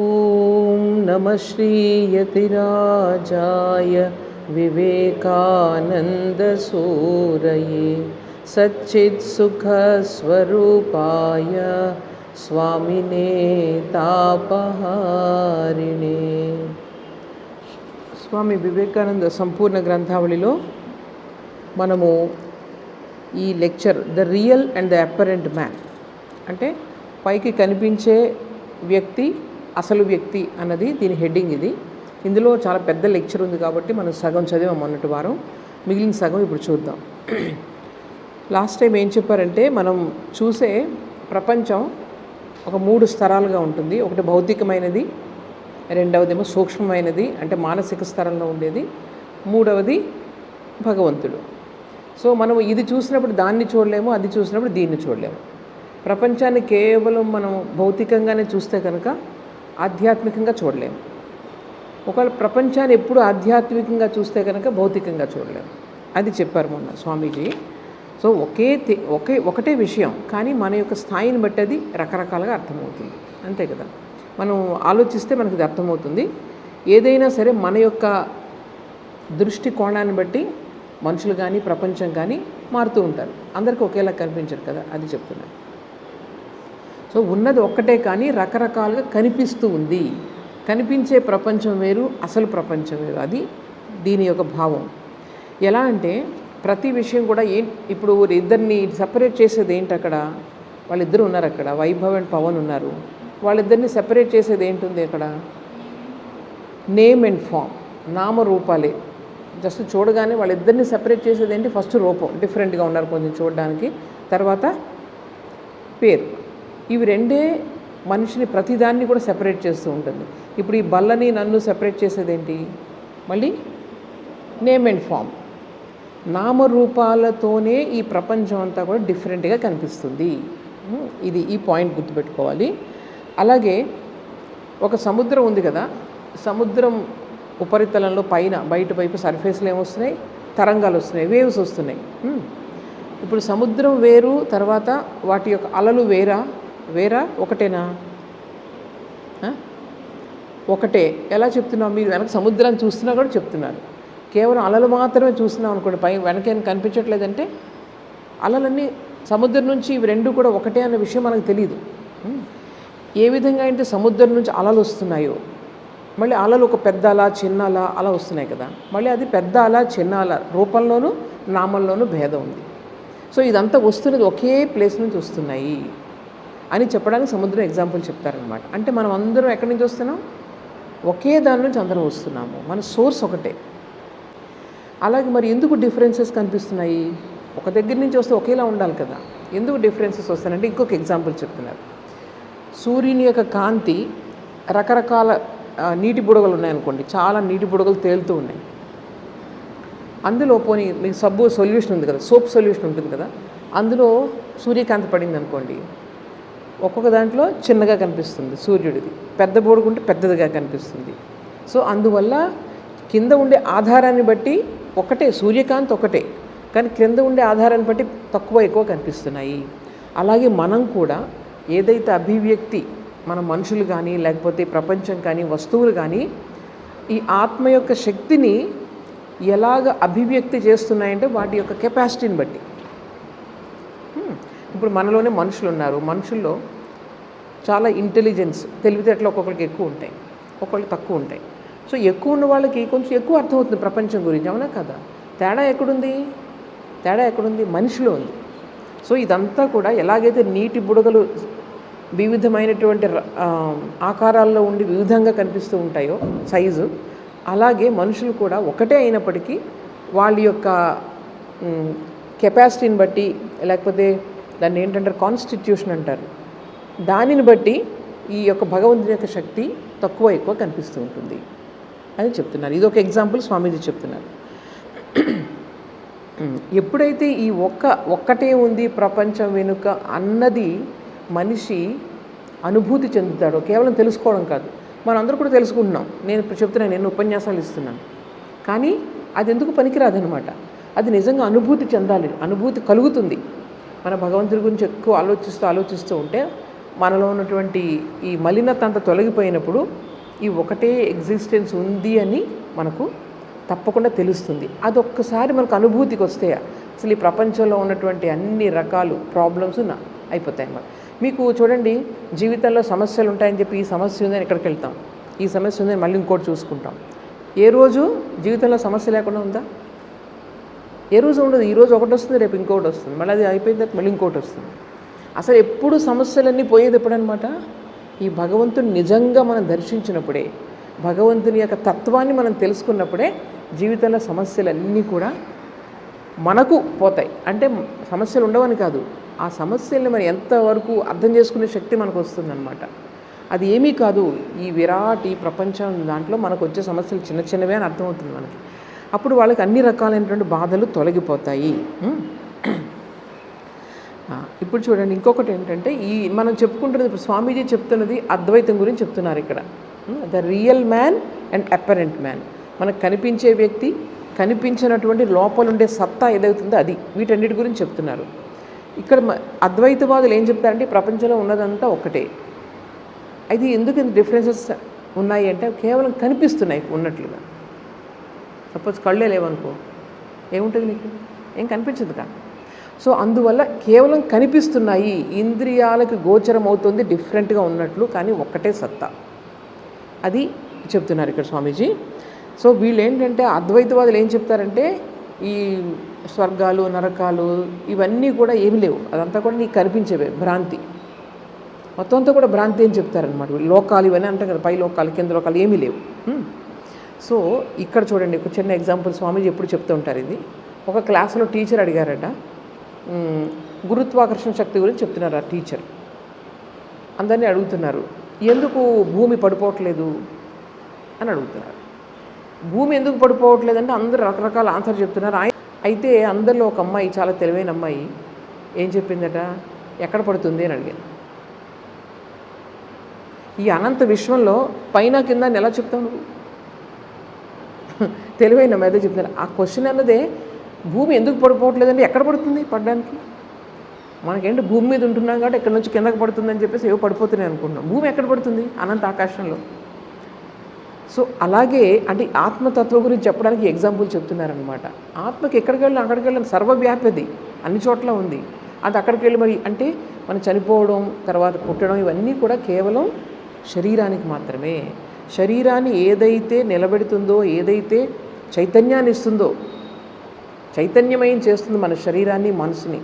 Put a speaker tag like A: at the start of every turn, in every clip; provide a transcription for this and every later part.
A: ఓం నమ శ్రీయతిరాజాయ వివేకానందసూరయే సచ్చిత్సుఖస్వరూపాయ స్వామినే తాపహారిణే. స్వామి వివేకానంద సంపూర్ణ గ్రంథావళిలో మనము ఈ lecture the real and the apparent man, అంటే పైకి కనిపించే వ్యక్తి, అసలు వ్యక్తి అన్నది దీని హెడ్డింగ్. ఇందులో చాలా పెద్ద లెక్చర్ ఉంది కాబట్టి మనం సగం చదివాం మొన్నటి వారం, మిగిలిన సగం ఇప్పుడు చూద్దాం. లాస్ట్ టైం ఏం చెప్పారంటే, మనం చూసే ప్రపంచం ఒక 3 స్తరాలుగా ఉంటుంది. ఒకటి భౌతికమైనది, రెండవదేమో సూక్ష్మమైనది అంటే మానసిక స్తరంలో ఉండేది, మూడవది భగవంతుడు. సో మనం ఇది చూసినప్పుడు దాన్ని చూడలేము, అది చూసినప్పుడు దీన్ని చూడలేము. ప్రపంచాన్ని కేవలం మనం భౌతికంగానే చూస్తే కనుక ఆధ్యాత్మికంగా చూడలేము. ఒకవేళ ప్రపంచాన్ని ఎప్పుడు ఆధ్యాత్మికంగా చూస్తే కనుక భౌతికంగా చూడలేము. అది చెప్పారు మొన్న స్వామీజీ. సో ఒకటే విషయం, కానీ మన యొక్క స్థాయిని బట్టి అది రకరకాలుగా అర్థమవుతుంది, అంతే కదా. మనం ఆలోచిస్తే మనకు ఇది అర్థమవుతుంది. ఏదైనా సరే మన యొక్క దృష్టి కోణాన్ని బట్టి మనుషులు కానీ ప్రపంచం కానీ మారుతూ ఉంటారు. అందరికీ ఒకేలా కనిపించరు కదా, అది చెప్తున్నాను. సో ఉన్నది ఒక్కటే కానీ రకరకాలుగా కనిపిస్తూ ఉంది. కనిపించే ప్రపంచం వేరు, అసలు ప్రపంచం వేరు. అది దీని యొక్క భావం. ఎలా అంటే ప్రతి విషయం కూడా ఇప్పుడు ఇద్దరిని సపరేట్ చేసేది ఏంటి? అక్కడ వాళ్ళిద్దరు ఉన్నారు, అక్కడ వైభవ్ అండ్ పవన్ ఉన్నారు. వాళ్ళిద్దరిని సెపరేట్ చేసేది ఏంటుంది? అక్కడ నేమ్ అండ్ ఫామ్, నామరూపాలే. జస్ట్ చూడగానే వాళ్ళిద్దరిని సెపరేట్ చేసేది ఏంటి? ఫస్ట్ రూపం, డిఫరెంట్గా ఉన్నారు కొంచెం చూడడానికి, తర్వాత పేరు. ఇవి రెండే మనిషిని ప్రతిదాన్ని కూడా సెపరేట్ చేస్తూ ఉంటుంది. ఇప్పుడు ఈ బల్లని నన్ను సెపరేట్ చేసేది ఏంటి? మళ్ళీ నేమ్ అండ్ ఫామ్, నామరూపాలతోనే ఈ ప్రపంచం అంతా కూడా డిఫరెంట్గా కనిపిస్తుంది. ఈ పాయింట్ గుర్తుపెట్టుకోవాలి. అలాగే ఒక సముద్రం ఉంది కదా, సముద్రం ఉపరితలంలో పైన బయట వైపు సర్ఫేస్లో ఏమొస్తున్నాయి? తరంగాలు వస్తున్నాయి, వేవ్స్ వస్తున్నాయి. ఇప్పుడు సముద్రం వేరు, తర్వాత వాటి యొక్క అలలు వేరా ఒకటేనా? ఒకటే. ఎలా చెప్తున్నాం? మీరు వెనక సముద్రాన్ని చూస్తున్నా కూడా చెప్తున్నారు. కేవలం అలలు మాత్రమే చూస్తున్నాం అనుకోండి, వెనకేం కనిపించట్లేదంటే అలలన్నీ సముద్రం నుంచి ఇవి రెండు కూడా ఒకటే అనే విషయం మనకు తెలియదు. ఏ విధంగా అయితే సముద్రం నుంచి అలలు వస్తున్నాయో, మళ్ళీ అలలు ఒక పెద్ద అల, చిన్న అల అలా వస్తున్నాయి కదా, మళ్ళీ అది పెద్ద అల, చిన్న అల రూపంలోనూ నామంలోనూ భేదం ఉంది. సో ఇదంతా వస్తున్నది ఒకే ప్లేస్ నుంచి వస్తున్నాయి అని చెప్పడానికి సముద్రం ఎగ్జాంపుల్ చెప్తారనమాట. అంటే మనం అందరం ఎక్కడి నుంచి వస్తున్నాం? ఒకే దాని నుంచి అందరం వస్తున్నాము, మన సోర్స్ ఒకటే. అలాగే మరి ఎందుకు డిఫరెన్సెస్ కనిపిస్తున్నాయి? ఒక దగ్గర నుంచి వస్తే ఒకేలా ఉండాలి కదా, ఎందుకు డిఫరెన్సెస్ వస్తాయంటే ఇంకొక ఎగ్జాంపుల్ చెప్తున్నారు. సూర్యుని యొక్క కాంతి, రకరకాల నీటి బుడగలు ఉన్నాయనుకోండి, చాలా నీటి బుడగలు తేలుతూ ఉన్నాయి. అందులో పోనీ మీకు సబ్బు సొల్యూషన్ ఉంది కదా, సోప్ సొల్యూషన్ ఉంటుంది కదా, అందులో సూర్యకాంతి పడింది అనుకోండి, ఒక్కొక్క దాంట్లో చిన్నగా కనిపిస్తుంది సూర్యుడిది, పెద్ద బుడగుంటే పెద్దదిగా కనిపిస్తుంది. సో అందువల్ల కింద ఉండే ఆధారాన్ని బట్టి ఒకటే, సూర్యకాంతి ఒకటే, కానీ కింద ఉండే ఆధారాన్ని బట్టి తక్కువ ఎక్కువ కనిపిస్తున్నాయి. అలాగే మనం కూడా ఏదైతే అభివ్యక్తి, మన మనుషులు కానీ లేకపోతే ప్రపంచం కానీ వస్తువులు కానీ ఈ ఆత్మ యొక్క శక్తిని ఎలాగ అభివ్యక్తి చేస్తున్నాయంటే వాటి యొక్క కెపాసిటీని బట్టి. ఇప్పుడు మనలోనే మనుషులు ఉన్నారు, మనుషుల్లో చాలా ఇంటెలిజెన్స్, తెలివితేటలు ఒక్కొక్కరికి ఎక్కువ ఉంటాయి, ఒక్కొక్కరికి తక్కువ ఉంటాయి. సో ఎక్కువ ఉన్న వాళ్ళకి కొంచెం ఎక్కువ అర్థమవుతుంది ప్రపంచం గురించి, అవునా కదా? తేడా ఎక్కడుంది? మనిషిలో ఉంది. సో ఇదంతా కూడా ఎలాగైతే నీటి బుడగలు వివిధమైనటువంటి ఆకారాల్లో ఉండి వివిధంగా కనిపిస్తూ ఉంటాయో సైజు, అలాగే మనుషులు కూడా ఒకటే అయినప్పటికీ వాళ్ళ యొక్క కెపాసిటీని బట్టి, లేకపోతే దాన్ని ఏంటంటారు, కాన్స్టిట్యూషన్ అంటారు, దానిని బట్టి ఈ యొక్క భగవంతుని యొక్క శక్తి తక్కువ ఎక్కువ కనిపిస్తూ ఉంటుంది అని చెప్తున్నారు. ఇది ఒక ఎగ్జాంపుల్ స్వామీజీ చెప్తున్నారు. ఎప్పుడైతే ఈ ఒక్కటే ఉంది ప్రపంచం వెనుక అన్నది మనిషి అనుభూతి చెందుతాడో, కేవలం తెలుసుకోవడం కాదు, మనందరూ కూడా తెలుసుకుంటున్నాం. నేను ఇప్పుడు చెప్తున్నాను, నేను ఉపన్యాసాలు ఇస్తున్నాను, కానీ అది ఎందుకు పనికిరాదనమాట. అది నిజంగా అనుభూతి చెందాలి, అనుభూతి కలుగుతుంది. మన భగవంతుడి గురించి ఎక్కువ ఆలోచిస్తూ ఉంటే మనలో ఉన్నటువంటి ఈ మలినత అంతా తొలగిపోయినప్పుడు ఈ ఒకటే ఎగ్జిస్టెన్స్ ఉంది అని మనకు తప్పకుండా తెలుస్తుంది. అదొక్కసారి మనకు అనుభూతికి వస్తే అసలు ఈ ప్రపంచంలో ఉన్నటువంటి అన్ని రకాలు ప్రాబ్లమ్స్ అయిపోతాయి అన్నమాట. మీకు చూడండి, జీవితంలో సమస్యలు ఉంటాయని చెప్పి ఈ సమస్య ఉందని ఎక్కడికి వెళ్తాం, ఈ సమస్య ఉందని మళ్ళీ ఇంకోటి చూసుకుంటాం. ఏ రోజు జీవితంలో సమస్య లేకుండా ఉందా? ఏ రోజు ఉండదు. ఈరోజు ఒకటి వస్తుంది, రేపు ఇంకోటి వస్తుంది, మళ్ళీ అది అయిపోయిన తర్వాత మళ్ళీ ఇంకోటి వస్తుంది. అసలు ఎప్పుడు సమస్యలన్నీ పోయేది ఎప్పుడనమాట? ఈ భగవంతుని నిజంగా మనం దర్శించినప్పుడే, భగవంతుని యొక్క తత్వాన్ని మనం తెలుసుకున్నప్పుడే జీవితంలో సమస్యలన్నీ కూడా మనకు పోతాయి. అంటే సమస్యలు ఉండవని కాదు, ఆ సమస్యల్ని మనం ఎంతవరకు అర్థం చేసుకునే శక్తి మనకు వస్తుందన్నమాట. అది ఏమీ కాదు, ఈ విరాట్ ఈ ప్రపంచం దాంట్లో మనకు వచ్చే సమస్యలు చిన్న చిన్నవే అని అర్థమవుతుంది మనకి. అప్పుడు వాళ్ళకి అన్ని రకాలైనటువంటి బాధలు తొలగిపోతాయి. ఇప్పుడు చూడండి, ఇంకొకటి ఏంటంటే ఈ మనం చెప్పుకుంటున్నది, ఇప్పుడు స్వామీజీ చెప్తున్నది అద్వైతం గురించి చెప్తున్నారు ఇక్కడ. The real man and apparent man. మనకు కనిపించే వ్యక్తి, కనిపించినటువంటి లోపల ఉండే సత్తా ఏదవుతుందో అది, వీటన్నిటి గురించి చెప్తున్నారు. ఇక్కడ అద్వైతవాదులు ఏం చెప్తారంటే ప్రపంచంలో ఉన్నదంతా ఒకటే. అది ఎందుకు ఇంత డిఫరెన్సెస్ ఉన్నాయి అంటే కేవలం కనిపిస్తున్నాయి ఉన్నట్లుగా. సపోజ్ కళ్ళే లేవనుకో, ఏముంటుంది నీకు? ఏం కనిపించదు కదా. సో అందువల్ల కేవలం కనిపిస్తున్నాయి, ఇంద్రియాలకు గోచరం అవుతుంది డిఫరెంట్గా ఉన్నట్లు, కానీ ఒక్కటే సత్తా. అది చెప్తున్నారు ఇక్కడ స్వామీజీ. సో వీళ్ళు ఏంటంటే అద్వైతవాదులు ఏం చెప్తారంటే ఈ స్వర్గాలు నరకాలు ఇవన్నీ కూడా ఏమి లేవు, అదంతా కూడా నీకు కనిపించేవే, భ్రాంతి. మొత్తం అంతా కూడా భ్రాంతి అని చెప్తారనమాట. లోకాలు ఇవన్నీ అంటాం కదా, పై లోకాలు కింద లోకాలు ఏమీ లేవు. సో ఇక్కడ చూడండి, ఒక చిన్న ఎగ్జాంపుల్ స్వామీజీ ఎప్పుడు చెప్తూ ఉంటారు ఇది. ఒక క్లాసులో టీచర్ అడిగారట, గురుత్వాకర్షణ శక్తి గురించి చెప్తున్నారు. ఆ టీచర్ అందరినీ అడుగుతున్నారు, ఎందుకు భూమి పడిపోవట్లేదు అని అడుగుతున్నారు. భూమి ఎందుకు పడిపోవట్లేదంటే అందరూ రకరకాల ఆన్సర్ చెప్తున్నారు. అయితే అందరిలో ఒక అమ్మాయి, చాలా తెలివైన అమ్మాయి ఏం చెప్పిందట, ఎక్కడ పడుతుంది అని అడిగాను. ఈ అనంత విశ్వంలో పైన కింద ఎలా చెప్తావు నువ్వు? తెలివైన అదే చెప్తున్నారు. ఆ క్వశ్చన్ అన్నదే భూమి ఎందుకు పడిపోవట్లేదంటే ఎక్కడ పడుతుంది పడడానికి? మనకేంటి భూమి మీద ఉంటున్నాం కాబట్టి ఇక్కడ నుంచి కిందకు పడుతుందని చెప్పేసి ఏవో పడిపోతున్నాయి అనుకుంటున్నాం. భూమి ఎక్కడ పడుతుంది? అనంత ఆకాశంలో. సో అలాగే అంటే ఆత్మతత్వం గురించి చెప్పడానికి ఎగ్జాంపుల్ చెప్తున్నారనమాట. ఆత్మకి ఎక్కడికి వెళ్ళినా అక్కడికి వెళ్ళిన సర్వవ్యాపది, అన్ని చోట్ల ఉంది. అది అక్కడికి వెళ్ళి మరి అంటే మనం చనిపోవడం, తర్వాత పుట్టడం, ఇవన్నీ కూడా కేవలం శరీరానికి మాత్రమే. శరీరాన్ని ఏదైతే నిలబెడుతుందో, ఏదైతే చైతన్యాన్ని ఇస్తుందో, చైతన్యమయం చేస్తుంది మన శరీరాన్ని మనసుని,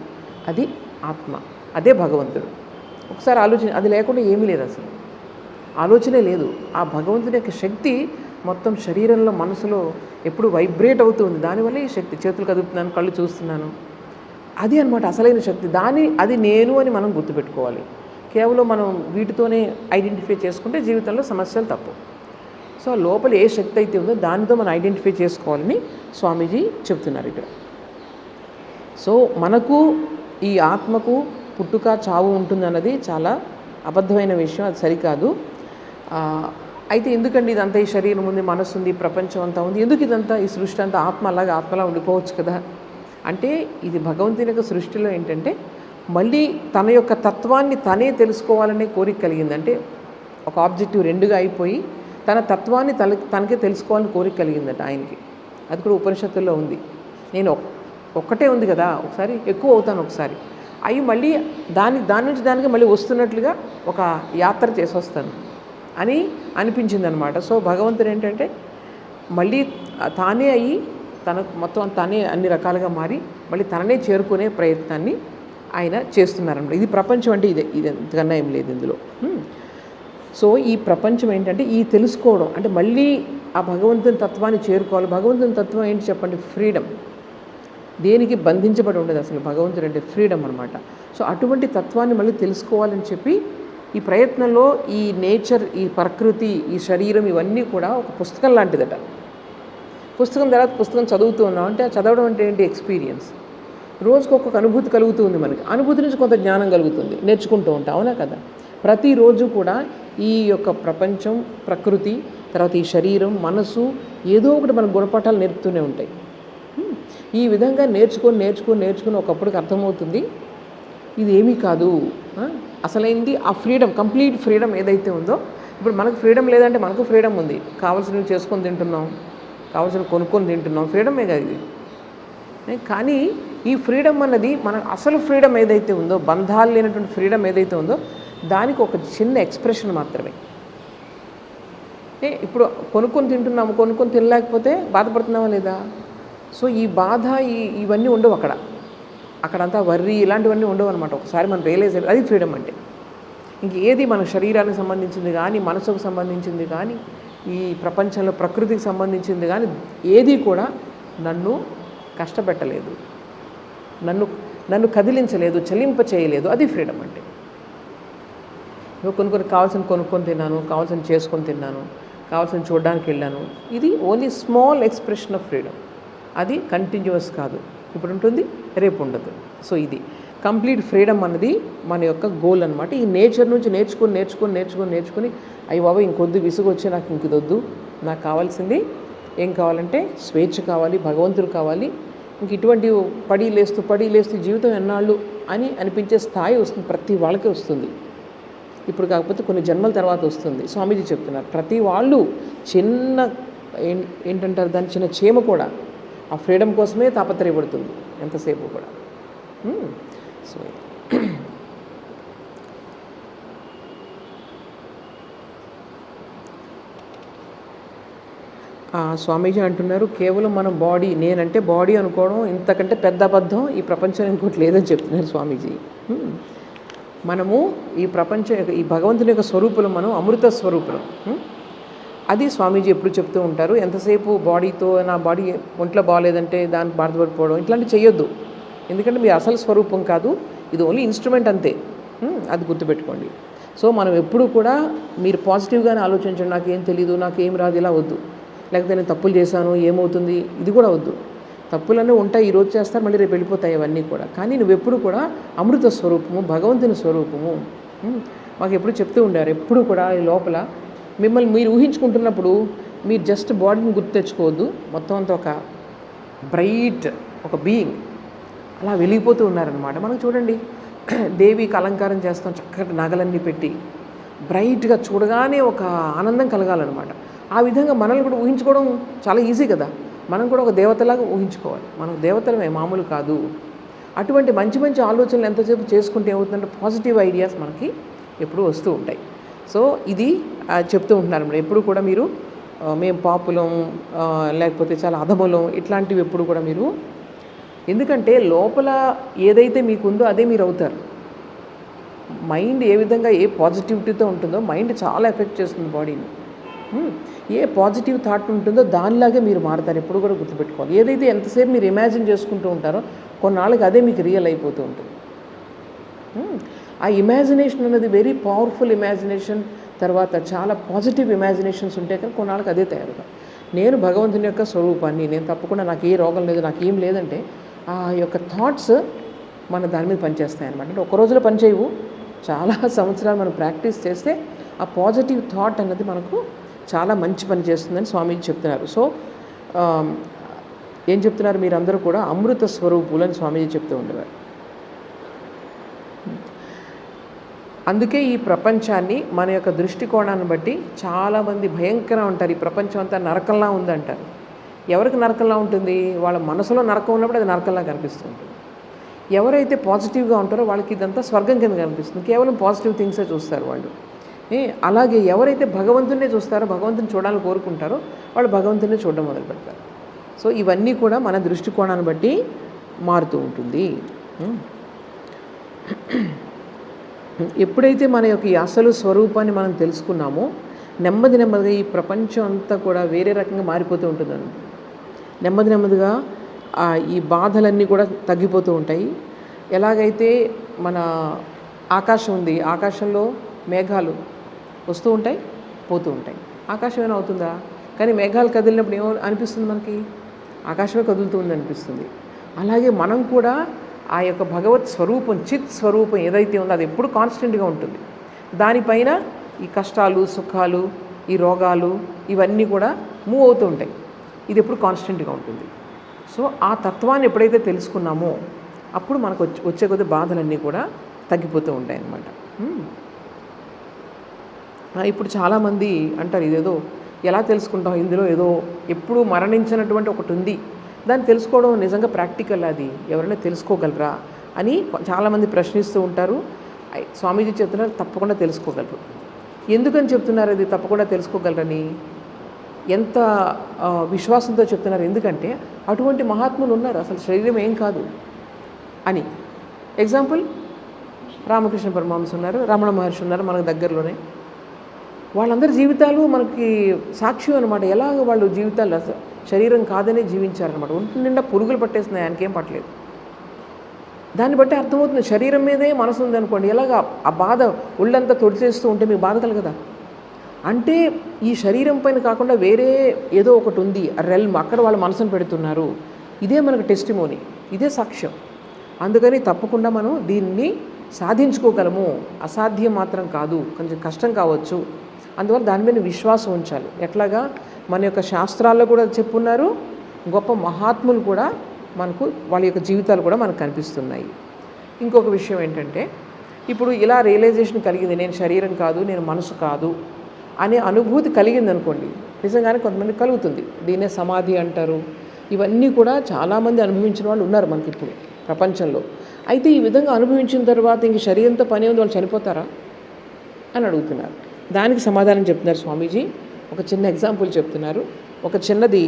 A: అది ఆత్మ, అదే భగవంతుడు. ఒకసారి ఆలోచన, అది లేకుండా ఏమీ లేదు, అసలు ఆలోచనే లేదు. ఆ భగవంతుని యొక్క శక్తి మొత్తం శరీరంలో మనసులో ఎప్పుడు వైబ్రేట్ అవుతుంది. దానివల్ల ఈ శక్తి, చేతులు కదుపుతున్నాను, కళ్ళు చూస్తున్నాను, అది అనమాట అసలైన శక్తి. అది నేను అని మనం గుర్తుపెట్టుకోవాలి. కేవలం మనం వీటితోనే ఐడెంటిఫై చేసుకుంటే జీవితంలో సమస్యలు తప్పు. సో లోపల ఏ శక్తి అయితే ఉందో దానితో మనం ఐడెంటిఫై చేసుకోవాలని స్వామీజీ చెప్తున్నారు ఇక్కడ. సో మనకు ఈ ఆత్మకు పుట్టుక చావు ఉంటుందన్నది చాలా అబద్ధమైన విషయం, అది సరికాదు. అయితే ఎందుకండి ఇదంతా, ఈ శరీరం ఉంది, మనసు ఉంది, ప్రపంచం అంతా ఉంది, ఎందుకు ఇదంతా, ఈ సృష్టి అంతా ఆత్మ అలాగా ఆత్మలా ఉండిపోవచ్చు కదా అంటే, ఇది భగవంతుని యొక్క సృష్టిలో ఏంటంటే మళ్ళీ తన యొక్క తత్వాన్ని తనే తెలుసుకోవాలనే కోరిక కలిగింది. అంటే ఒక ఆబ్జెక్టివ్ రెండుగా అయిపోయి తన తత్వాన్ని తనకే తెలుసుకోవాలని కోరిక కలిగిందట ఆయనకి. అది కూడా ఉపనిషత్తుల్లో ఉంది. నేను ఒక్కటే ఉంది కదా, ఒకసారి ఎక్కువ అవుతాను, ఒకసారి అవి మళ్ళీ దాని నుంచి దానికి మళ్ళీ వస్తున్నట్లుగా ఒక యాత్ర చేసి వస్తాను అని అనిపించిందనమాట. సో భగవంతుడు ఏంటంటే మళ్ళీ తానే అయ్యి మొత్తం తానే అన్ని రకాలుగా మారి మళ్ళీ తననే చేరుకునే ప్రయత్నాన్ని ఆయన చేస్తున్నారన్నమాట. ఇది ప్రపంచం అంటే ఇది ఎంతకన్నా ఏం లేదు ఇందులో. సో ఈ ప్రపంచం ఏంటంటే ఈ తెలుసుకోవడం అంటే మళ్ళీ ఆ భగవంతుని తత్వాన్ని చేరుకోవాలి. భగవంతుని తత్వం ఏంటి చెప్పండి? ఫ్రీడమ్. దేనికి బంధించబడి ఉండదు అసలు. భగవంతుడు అంటే ఫ్రీడమ్ అనమాట. సో అటువంటి తత్వాన్ని మళ్ళీ తెలుసుకోవాలని చెప్పి ఈ ప్రయత్నంలో ఈ నేచర్, ఈ ప్రకృతి, ఈ శరీరం ఇవన్నీ కూడా ఒక పుస్తకం లాంటిదట. పుస్తకం తర్వాత పుస్తకం చదువుతూ ఉన్నాం అంటే చదవడం అంటే ఏంటి? ఎక్స్పీరియన్స్. రోజుకు ఒక్కొక్క అనుభూతి కలుగుతూ ఉంది మనకి. అనుభూతి నుంచి కొంత జ్ఞానం కలుగుతుంది, నేర్చుకుంటూ ఉంటాం, అవునా కదా? ప్రతిరోజు కూడా ఈ యొక్క ప్రపంచం, ప్రకృతి, తర్వాత ఈ శరీరం, మనసు ఏదో ఒకటి మన గుణపాఠాలు నేర్పుతూనే ఉంటాయి. ఈ విధంగా నేర్చుకొని ఒకప్పటికి అర్థమవుతుంది ఇది ఏమీ కాదు. అసలైంది ఆ ఫ్రీడమ్, కంప్లీట్ ఫ్రీడమ్ ఏదైతే ఉందో, ఇప్పుడు మనకు ఫ్రీడమ్ లేదంటే మనకు ఫ్రీడమ్ ఉంది. కావాల్సినవి చేసుకొని తింటున్నాం, కావాల్సినవి కొనుక్కొని తింటున్నాం, ఫ్రీడమే కదా ఇది. కానీ ఈ ఫ్రీడమ్ అన్నది మన అసలు ఫ్రీడమ్ ఏదైతే ఉందో, బంధాలు లేనటువంటి ఫ్రీడమ్ ఏదైతే ఉందో, దానికి ఒక చిన్న ఎక్స్ప్రెషన్ మాత్రమే. ఇప్పుడు కొనుక్కొని తింటున్నాము, కొనుక్కొని తినలేకపోతే బాధపడుతున్నామా లేదా? సో ఈ బాధ ఇవన్నీ ఉండవు అక్కడంతా వర్రీ ఇలాంటివన్నీ ఉండవు అనమాట. ఒకసారి మనం రియలైజ్ అది ఫ్రీడమ్ అంటే. ఇంకేది మన శరీరానికి సంబంధించింది కానీ, మనసుకు సంబంధించింది కానీ, ఈ ప్రపంచంలో ప్రకృతికి సంబంధించింది కానీ ఏది కూడా నన్ను కష్టపెట్టలేదు, నన్ను కదిలించలేదు, చలింప చేయలేదు. అది ఫ్రీడమ్ అంటే. కొన్ని కావాల్సిన కొనుక్కొని తిన్నాను, కావాల్సిన చేసుకొని తిన్నాను, కావాల్సిన చూడడానికి వెళ్ళాను. ఇది only small expression of freedom. అది కంటిన్యూస్ కాదు, ఇప్పుడు ఉంటుంది రేపు ఉండదు. సో ఇది కంప్లీట్ ఫ్రీడమ్ అన్నది మన యొక్క గోల్ అనమాట. ఈ నేచర్ నుంచి నేర్చుకొని అయ్యి బాబా ఇంకొద్దు, విసుగు వచ్చి నాకు ఇంకొద్దు, నాకు కావాల్సింది ఏం కావాలంటే స్వేచ్ఛ కావాలి, భగవంతుడు కావాలి. ఇంక ఇటువంటి పడి లేస్తూ జీవితం ఎన్నాళ్ళు అని అనిపించే స్థాయి వస్తుంది, ప్రతి వాళ్ళకే వస్తుంది. ఇప్పుడు కాకపోతే కొన్ని జన్మల తర్వాత వస్తుంది. స్వామీజీ చెప్తున్నారు ప్రతి వాళ్ళు చిన్న ఏంటంటారు దాని చిన్న చీమ కూడా ఆ ఫ్రీడమ్ కోసమే తాపత్రయపడుతుంది ఎంతసేపు కూడా. సో స్వామీజీ అంటున్నారు కేవలం మనం బాడీ, నేనంటే బాడీ అనుకోవడం ఇంతకంటే పెద్ద అబద్ధం ఈ ప్రపంచం ఇంకోటి లేదని చెప్తున్నారు స్వామీజీ. మనము ఈ ప్రపంచం యొక్క ఈ భగవంతుని యొక్క స్వరూపులు, మనం అమృత స్వరూపులు. అది స్వామీజీ ఎప్పుడు చెప్తూ ఉంటారు. ఎంతసేపు బాడీతో నా బాడీ ఒంట్లో బాగాలేదంటే దానికి బాధపడిపోవడం ఇట్లాంటివి చేయొద్దు. ఎందుకంటే మీ అసలు స్వరూపం కాదు, ఇది ఓన్లీ ఇన్స్ట్రుమెంట్ అంతే. అది గుర్తుపెట్టుకోండి. సో మనం ఎప్పుడు కూడా మీరు పాజిటివ్గానే ఆలోచించండి. నాకేం తెలీదు, నాకేం రాదు, ఇలా వద్దు. లేకపోతే నేను తప్పులు చేశాను ఏమవుతుంది, ఇది కూడా వద్దు. తప్పులన్నీ ఉంటాయి, ఈరోజు చేస్తారు మళ్ళీ రేపు వెళ్ళిపోతాయి అవన్నీ కూడా. కానీ నువ్వెప్పుడు కూడా అమృత స్వరూపము, భగవంతుని స్వరూపము. మాకు ఎప్పుడు చెప్తూ ఉండారు, ఎప్పుడు కూడా ఈ లోపల మిమ్మల్ని మీరు ఊహించుకుంటున్నప్పుడు మీరు జస్ట్ బాడీని గుర్తు తెచ్చుకోవద్దు, మొత్తం అంతా ఒక బ్రైట్ ఒక బీయింగ్ అలా వెలిగిపోతూ ఉన్నారనమాట. మనం చూడండి దేవికి అలంకారం చేస్తాం, చక్కటి నగలన్నీ పెట్టి బ్రైట్గా చూడగానే ఒక ఆనందం కలగాలన్నమాట. ఆ విధంగా మనల్ని కూడా ఊహించుకోవడం చాలా ఈజీ కదా. మనం కూడా ఒక దేవతలాగా ఊహించుకోవాలి. మనం దేవతలమే, మామూలు కాదు. అటువంటి మంచి మంచి ఆలోచనలు ఎంతసేపు చేసుకుంటే ఏమవుతుందంటే పాజిటివ్ ఐడియాస్ మనకి ఎప్పుడూ వస్తూ ఉంటాయి. సో ఇది చెప్తూ ఉంటున్నారు మరి ఎప్పుడు కూడా మీరు మేము పాపులం లేకపోతే చాలా అధములం ఇట్లాంటివి ఎప్పుడు కూడా మీరు, ఎందుకంటే లోపల ఏదైతే మీకుందో అదే మీరు అవుతారు. మైండ్ ఏ విధంగా ఏ పాజిటివిటీతో ఉంటుందో మైండ్ చాలా ఎఫెక్ట్ చేస్తుంది బాడీని. ఏ పాజిటివ్ థాట్ ఉంటుందో దానిలాగే మీరు మారుతారు. ఎప్పుడు కూడా గుర్తుపెట్టుకోవాలి. ఏదైతే ఎంతసేపు మీరు ఇమాజిన్ చేసుకుంటూ ఉంటారో కొన్నాళ్ళకి అదే మీకు రియల్ అయిపోతూ ఉంటుంది. ఆ ఇమాజినేషన్ అనేది వెరీ పవర్ఫుల్ ఇమాజినేషన్. తర్వాత చాలా పాజిటివ్ ఇమాజినేషన్స్ ఉంటాయి కానీ కొన్నాళ్ళకి అదే తయారుగా నేను భగవంతుని యొక్క స్వరూపాన్ని, నేను తప్పకుండా నాకు ఏ రోగం లేదు, నాకు ఏం లేదంటే ఆ యొక్క థాట్స్ మన దాని మీద పనిచేస్తాయన్నమాట. అంటే ఒక రోజులో పనిచేయవు, చాలా సంవత్సరాలు మనం ప్రాక్టీస్ చేస్తే ఆ పాజిటివ్ థాట్ అన్నది మనకు చాలా మంచి పని చేస్తుందని స్వామీజీ చెప్తున్నారు. సో ఏం చెప్తున్నారు, మీరందరూ కూడా అమృత స్వరూపులు అని స్వామీజీ చెప్తూ ఉండేవారు. అందుకే ఈ ప్రపంచాన్ని మన యొక్క దృష్టికోణాన్ని బట్టి చాలామంది భయంకరంగా ఉంటారు. ఈ ప్రపంచం అంతా నరకంలా ఉందంటారు. ఎవరికి నరకంలా ఉంటుంది? వాళ్ళ మనసులో నరకం ఉన్నప్పుడు అది నరకంలా కనిపిస్తూ ఉంటుంది. ఎవరైతే పాజిటివ్గా ఉంటారో వాళ్ళకి ఇదంతా స్వర్గం కింద కనిపిస్తుంది. కేవలం పాజిటివ్ థింగ్సే చూస్తారు వాళ్ళు. అలాగే ఎవరైతే భగవంతునే చూస్తారో, భగవంతుని చూడాలని కోరుకుంటారో వాళ్ళు భగవంతునే చూడడం మొదలు పెడతారు. సో ఇవన్నీ కూడా మన దృష్టికోణాన్ని బట్టి మారుతూ ఉంటుంది. ఎప్పుడైతే మన యొక్క ఈ అసలు స్వరూపాన్ని మనం తెలుసుకున్నామో నెమ్మదిగా ఈ ప్రపంచం అంతా కూడా వేరే రకంగా మారిపోతూ ఉంటుందండి. నెమ్మదిగా ఈ బాధలన్నీ కూడా తగ్గిపోతూ ఉంటాయి. ఎలాగైతే మన ఆకాశం ఉంది, ఆకాశంలో మేఘాలు వస్తూ ఉంటాయి పోతూ ఉంటాయి. ఆకాశం ఏమైనా అవుతుందా? కానీ మేఘాలు కదిలినప్పుడు ఏమో అనిపిస్తుంది మనకి, ఆకాశమే కదులుతుంది అనిపిస్తుంది. అలాగే మనం కూడా ఆ యొక్క భగవత్ స్వరూపం, చిత్ స్వరూపం ఏదైతే ఉందో అది ఎప్పుడు కాన్స్టెంట్గా ఉంటుంది. దానిపైన ఈ కష్టాలు, సుఖాలు, ఈ రోగాలు ఇవన్నీ కూడా మూవ్ అవుతూ ఉంటాయి. ఇది ఎప్పుడు కాన్స్టెంట్గా ఉంటుంది. సో ఆ తత్వాన్ని ఎప్పుడైతే తెలుసుకున్నామో అప్పుడు మనకు వచ్చే కొద్ది బాధలన్నీ కూడా తగ్గిపోతూ ఉంటాయి అన్నమాట. ఇప్పుడు చాలామంది అంటారు, ఇదేదో ఎలా తెలుసుకుంటాం, ఇందులో ఏదో ఎప్పుడు మరణించినటువంటి ఒకటి ఉంది, దాన్ని తెలుసుకోవడం నిజంగా ప్రాక్టికల్, అది ఎవరైనా తెలుసుకోగలరా అని చాలామంది ప్రశ్నిస్తూ ఉంటారు. స్వామీజీ చెప్తున్నారు తప్పకుండా తెలుసుకోగలరు. ఎందుకని చెప్తున్నారు అది తప్పకుండా తెలుసుకోగలరని? ఎంత విశ్వాసంతో చెప్తున్నారు, ఎందుకంటే అటువంటి మహాత్ములు ఉన్నారు, అసలు శరీరం ఏం కాదు అని. ఎగ్జాంపుల్ రామకృష్ణ పరమహంస ఉన్నారు, రమణ మహర్షి ఉన్నారు మనకు దగ్గరలోనే. వాళ్ళందరి జీవితాలు మనకి సాక్ష్యం అనమాట. ఎలాగ వాళ్ళు జీవితాలు శరీరం కాదనే జీవించారనమాట. ఒంటి నిండా పురుగులు పట్టేస్తున్నాయి, ఆయనకేం పట్టలేదు. దాన్ని బట్టి అర్థమవుతుంది శరీరం మీదే మనసు ఉంది అనుకోండి, ఎలాగ ఆ బాధ ఒళ్ళంతా తొడిచేస్తూ ఉంటే మీకు బాధ కలగదా? అంటే ఈ శరీరం పైన కాకుండా వేరే ఏదో ఒకటి ఉంది, రెల్మ్, అక్కడ వాళ్ళ మనసును పెడుతున్నారు. ఇదే మనకు టెస్టిమోనీ, ఇదే సాక్ష్యం. అందుకని తప్పకుండా మనం దీన్ని సాధించుకోగలము. అసాధ్యం మాత్రం కాదు, కొంచెం కష్టం కావచ్చు. అందువల్ల దాని మీద విశ్వాసం ఉంచాలి. ఎట్లాగా మన యొక్క శాస్త్రాల్లో కూడా చెప్పున్నారు, గొప్ప మహాత్ములు కూడా మనకు వాళ్ళ యొక్క జీవితాలు కూడా మనకు కనిపిస్తున్నాయి. ఇంకొక విషయం ఏంటంటే, ఇప్పుడు ఇలా రియలైజేషన్ కలిగింది, నేను శరీరం కాదు, నేను మనసు కాదు అనే అనుభూతి కలిగింది అనుకోండి, నిజంగానే కొంతమంది కలుగుతుంది. దీన్నే సమాధి అంటారు. ఇవన్నీ కూడా చాలామంది అనుభవించిన వాళ్ళు ఉన్నారు మనకి ఇప్పుడు ప్రపంచంలో. అయితే ఈ విధంగా అనుభవించిన తర్వాత ఇంక శరీరంతో పని ఉంది, వాళ్ళు చనిపోతారా అని అడుగుతున్నారు. దానికి సమాధానం చెప్తున్నారు స్వామీజీ. ఒక చిన్న ఎగ్జాంపుల్ చెప్తున్నారు. ఒక చిన్నది,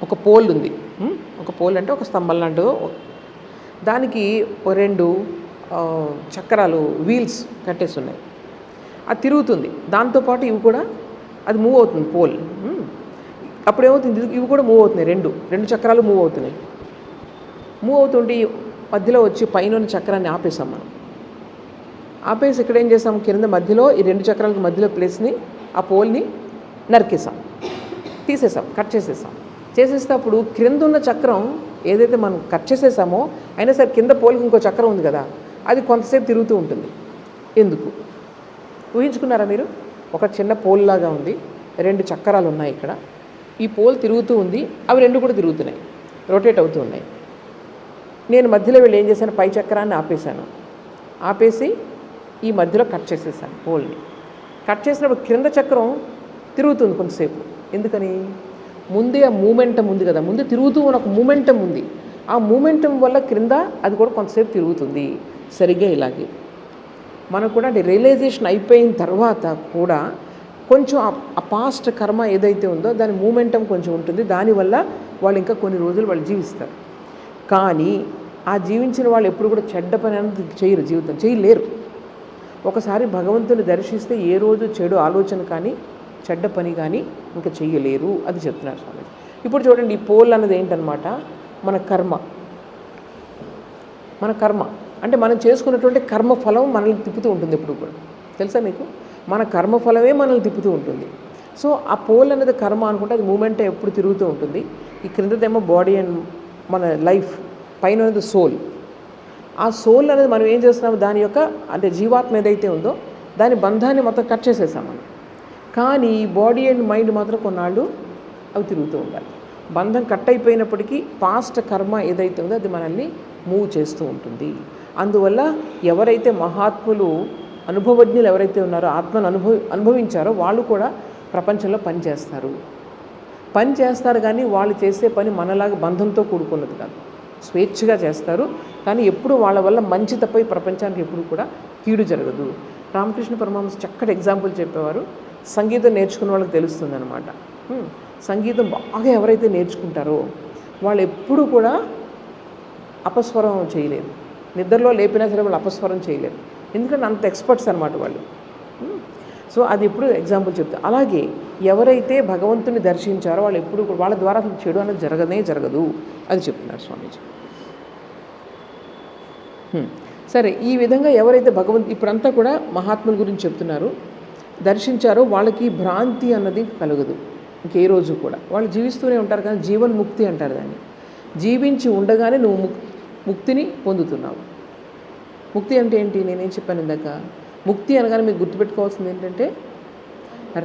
A: ఒక పోల్ ఉంది. ఒక పోల్ అంటే ఒక స్తంభం లాంటిదో, దానికి 2 చక్రాలు, వీల్స్ కట్టేసి ఉన్నాయి. అది తిరుగుతుంది, దాంతోపాటు ఇవి కూడా, అది మూవ్ అవుతుంది పోల్. అప్పుడు ఏమవుతుంది, ఇవి కూడా మూవ్ అవుతున్నాయి, రెండు చక్రాలు మూవ్ అవుతున్నాయి. మూవ్ అవుతుంటే మధ్యలో వచ్చి పైన చక్రాన్ని ఆపేసాం మనం. ఆపేసి ఇక్కడ ఏం చేసాం, కింద మధ్యలో ఈ 2 చక్రాలకు మధ్యలో ప్లేస్ని, ఆ పోల్ని నరికేసాం, తీసేసాం, కట్ చేసేసాం. చేసేస్తే అప్పుడు క్రింద ఉన్న చక్రం ఏదైతే మనం కట్ చేసేసామో అయినా సరే కింద పోల్కి ఇంకో చక్రం ఉంది కదా, అది కొంతసేపు తిరుగుతూ ఉంటుంది. ఎందుకు ఊహించుకున్నారా మీరు? ఒక చిన్న పోల్ లాగా ఉంది, 2 చక్రాలు ఉన్నాయి ఇక్కడ, ఈ పోల్ తిరుగుతూ ఉంది, అవి 2 కూడా తిరుగుతున్నాయి, రొటేట్ అవుతూ ఉన్నాయి. నేను మధ్యలో వెళ్ళి ఏం చేశాను, పై చక్రాన్ని ఆపేశాను. ఆపేసి ఈ మధ్యలో కట్ చేసేసాను పోల్ని. కట్ చేసినప్పుడు క్రింద చక్రం తిరుగుతుంది కొంతసేపు. ఎందుకని? ముందే ఆ మూమెంటం ఉంది కదా, ముందు తిరుగుతూ ఉన్న ఒక మూమెంటం ఉంది. ఆ మూమెంటం వల్ల క్రింద అది కూడా కొంతసేపు తిరుగుతుంది. సరిగ్గా ఇలాగే మనకు కూడా అంటే రియలైజేషన్ అయిపోయిన తర్వాత కూడా కొంచెం ఆ పాస్ట్ కర్మ ఏదైతే ఉందో దాని మూమెంటం కొంచెం ఉంటుంది. దానివల్ల వాళ్ళు ఇంకా కొన్ని రోజులు వాళ్ళు జీవిస్తారు. కానీ ఆ జీవించిన వాళ్ళు ఎప్పుడు కూడా చెడ్డ పని అనేది చేయరు, జీవితం చేయలేరు. ఒకసారి భగవంతుని దర్శిస్తే ఏ రోజు చెడు ఆలోచన కానీ చెడ్డ పని కానీ ఇంకా చెయ్యలేరు, అది చెప్తున్నారు స్వామి. ఇప్పుడు చూడండి, ఈ పోల్ అన్నది ఏంటనమాట, మన కర్మ. మన కర్మ అంటే మనం చేసుకున్నటువంటి కర్మఫలం మనల్ని తిప్పుతూ ఉంటుంది ఎప్పుడు కూడా. తెలుసా మీకు? మన కర్మఫలమే మనల్ని తిప్పుతూ ఉంటుంది. సో ఆ పోల్ అనేది కర్మ అనుకుంటే అది మూమెంటే ఎప్పుడు తిరుగుతూ ఉంటుంది. ఈ క్రిందదేమో బాడీ అండ్ మన లైఫ్, పైన అనేది సోల్. ఆ సోల్ అనేది మనం ఏం చేస్తున్నాము, దాని యొక్క అంటే జీవాత్మ ఏదైతే ఉందో దాని బంధాన్ని మొత్తం కట్ చేసేసాం మనం. కానీ బాడీ అండ్ మైండ్ మాత్రం కొన్నాళ్ళు అవి తిరుగుతూ ఉండాలి. బంధం కట్ అయిపోయినప్పటికీ పాస్ట్ కర్మ ఏదైతే ఉందో అది మనల్ని మూవ్ చేస్తూ ఉంటుంది. అందువల్ల ఎవరైతే మహాత్ములు, అనుభవజ్ఞులు ఎవరైతే ఉన్నారో, ఆత్మను అనుభవించారో వాళ్ళు కూడా ప్రపంచంలో పని చేస్తారు కానీ వాళ్ళు చేసే పని మనలాగా బంధంతో కూడుకున్నది కాదు, స్వేచ్ఛగా చేస్తారు. కానీ ఎప్పుడు వాళ్ళ వల్ల మంచి తప్ప ఈ ప్రపంచానికి ఎప్పుడు కూడా కీడు జరగదు. రామకృష్ణ పరమహంస చక్కటి ఎగ్జాంపుల్ చెప్పేవారు. సంగీతం నేర్చుకున్న వాళ్ళకి తెలుస్తుంది అనమాట. సంగీతం బాగా ఎవరైతే నేర్చుకుంటారో వాళ్ళు ఎప్పుడూ కూడా అపస్వరం చేయలేరు. నిద్రలో లేపినా సరే వాళ్ళు అపస్వరం చేయలేరు, ఎందుకంటే అంత ఎక్స్పర్ట్స్ అనమాట వాళ్ళు. సో అది ఎప్పుడు ఎగ్జాంపుల్ చెప్తారు. అలాగే ఎవరైతే భగవంతుని దర్శించారో వాళ్ళు ఎప్పుడు వాళ్ళ ద్వారా చెడు అనేది జరగదు, అది చెప్తున్నారు స్వామీజీ. సరే, ఈ విధంగా ఎవరైతే ఇప్పుడంతా కూడా మహాత్ముల గురించి చెప్తున్నారు, దర్శించారో వాళ్ళకి భ్రాంతి అన్నది కలగదు ఇంకే రోజు కూడా. వాళ్ళు జీవిస్తూనే ఉంటారు, కానీ జీవన్ముక్తి అంటారు దాన్ని. జీవించి ఉండగానే నువ్వు ముక్తిని పొందుతున్నావు. ముక్తి అంటే ఏంటి? నేనేం చెప్పాను ఇందాక, ముక్తి అనగానే మీకు గుర్తుపెట్టుకోవాల్సింది ఏంటంటే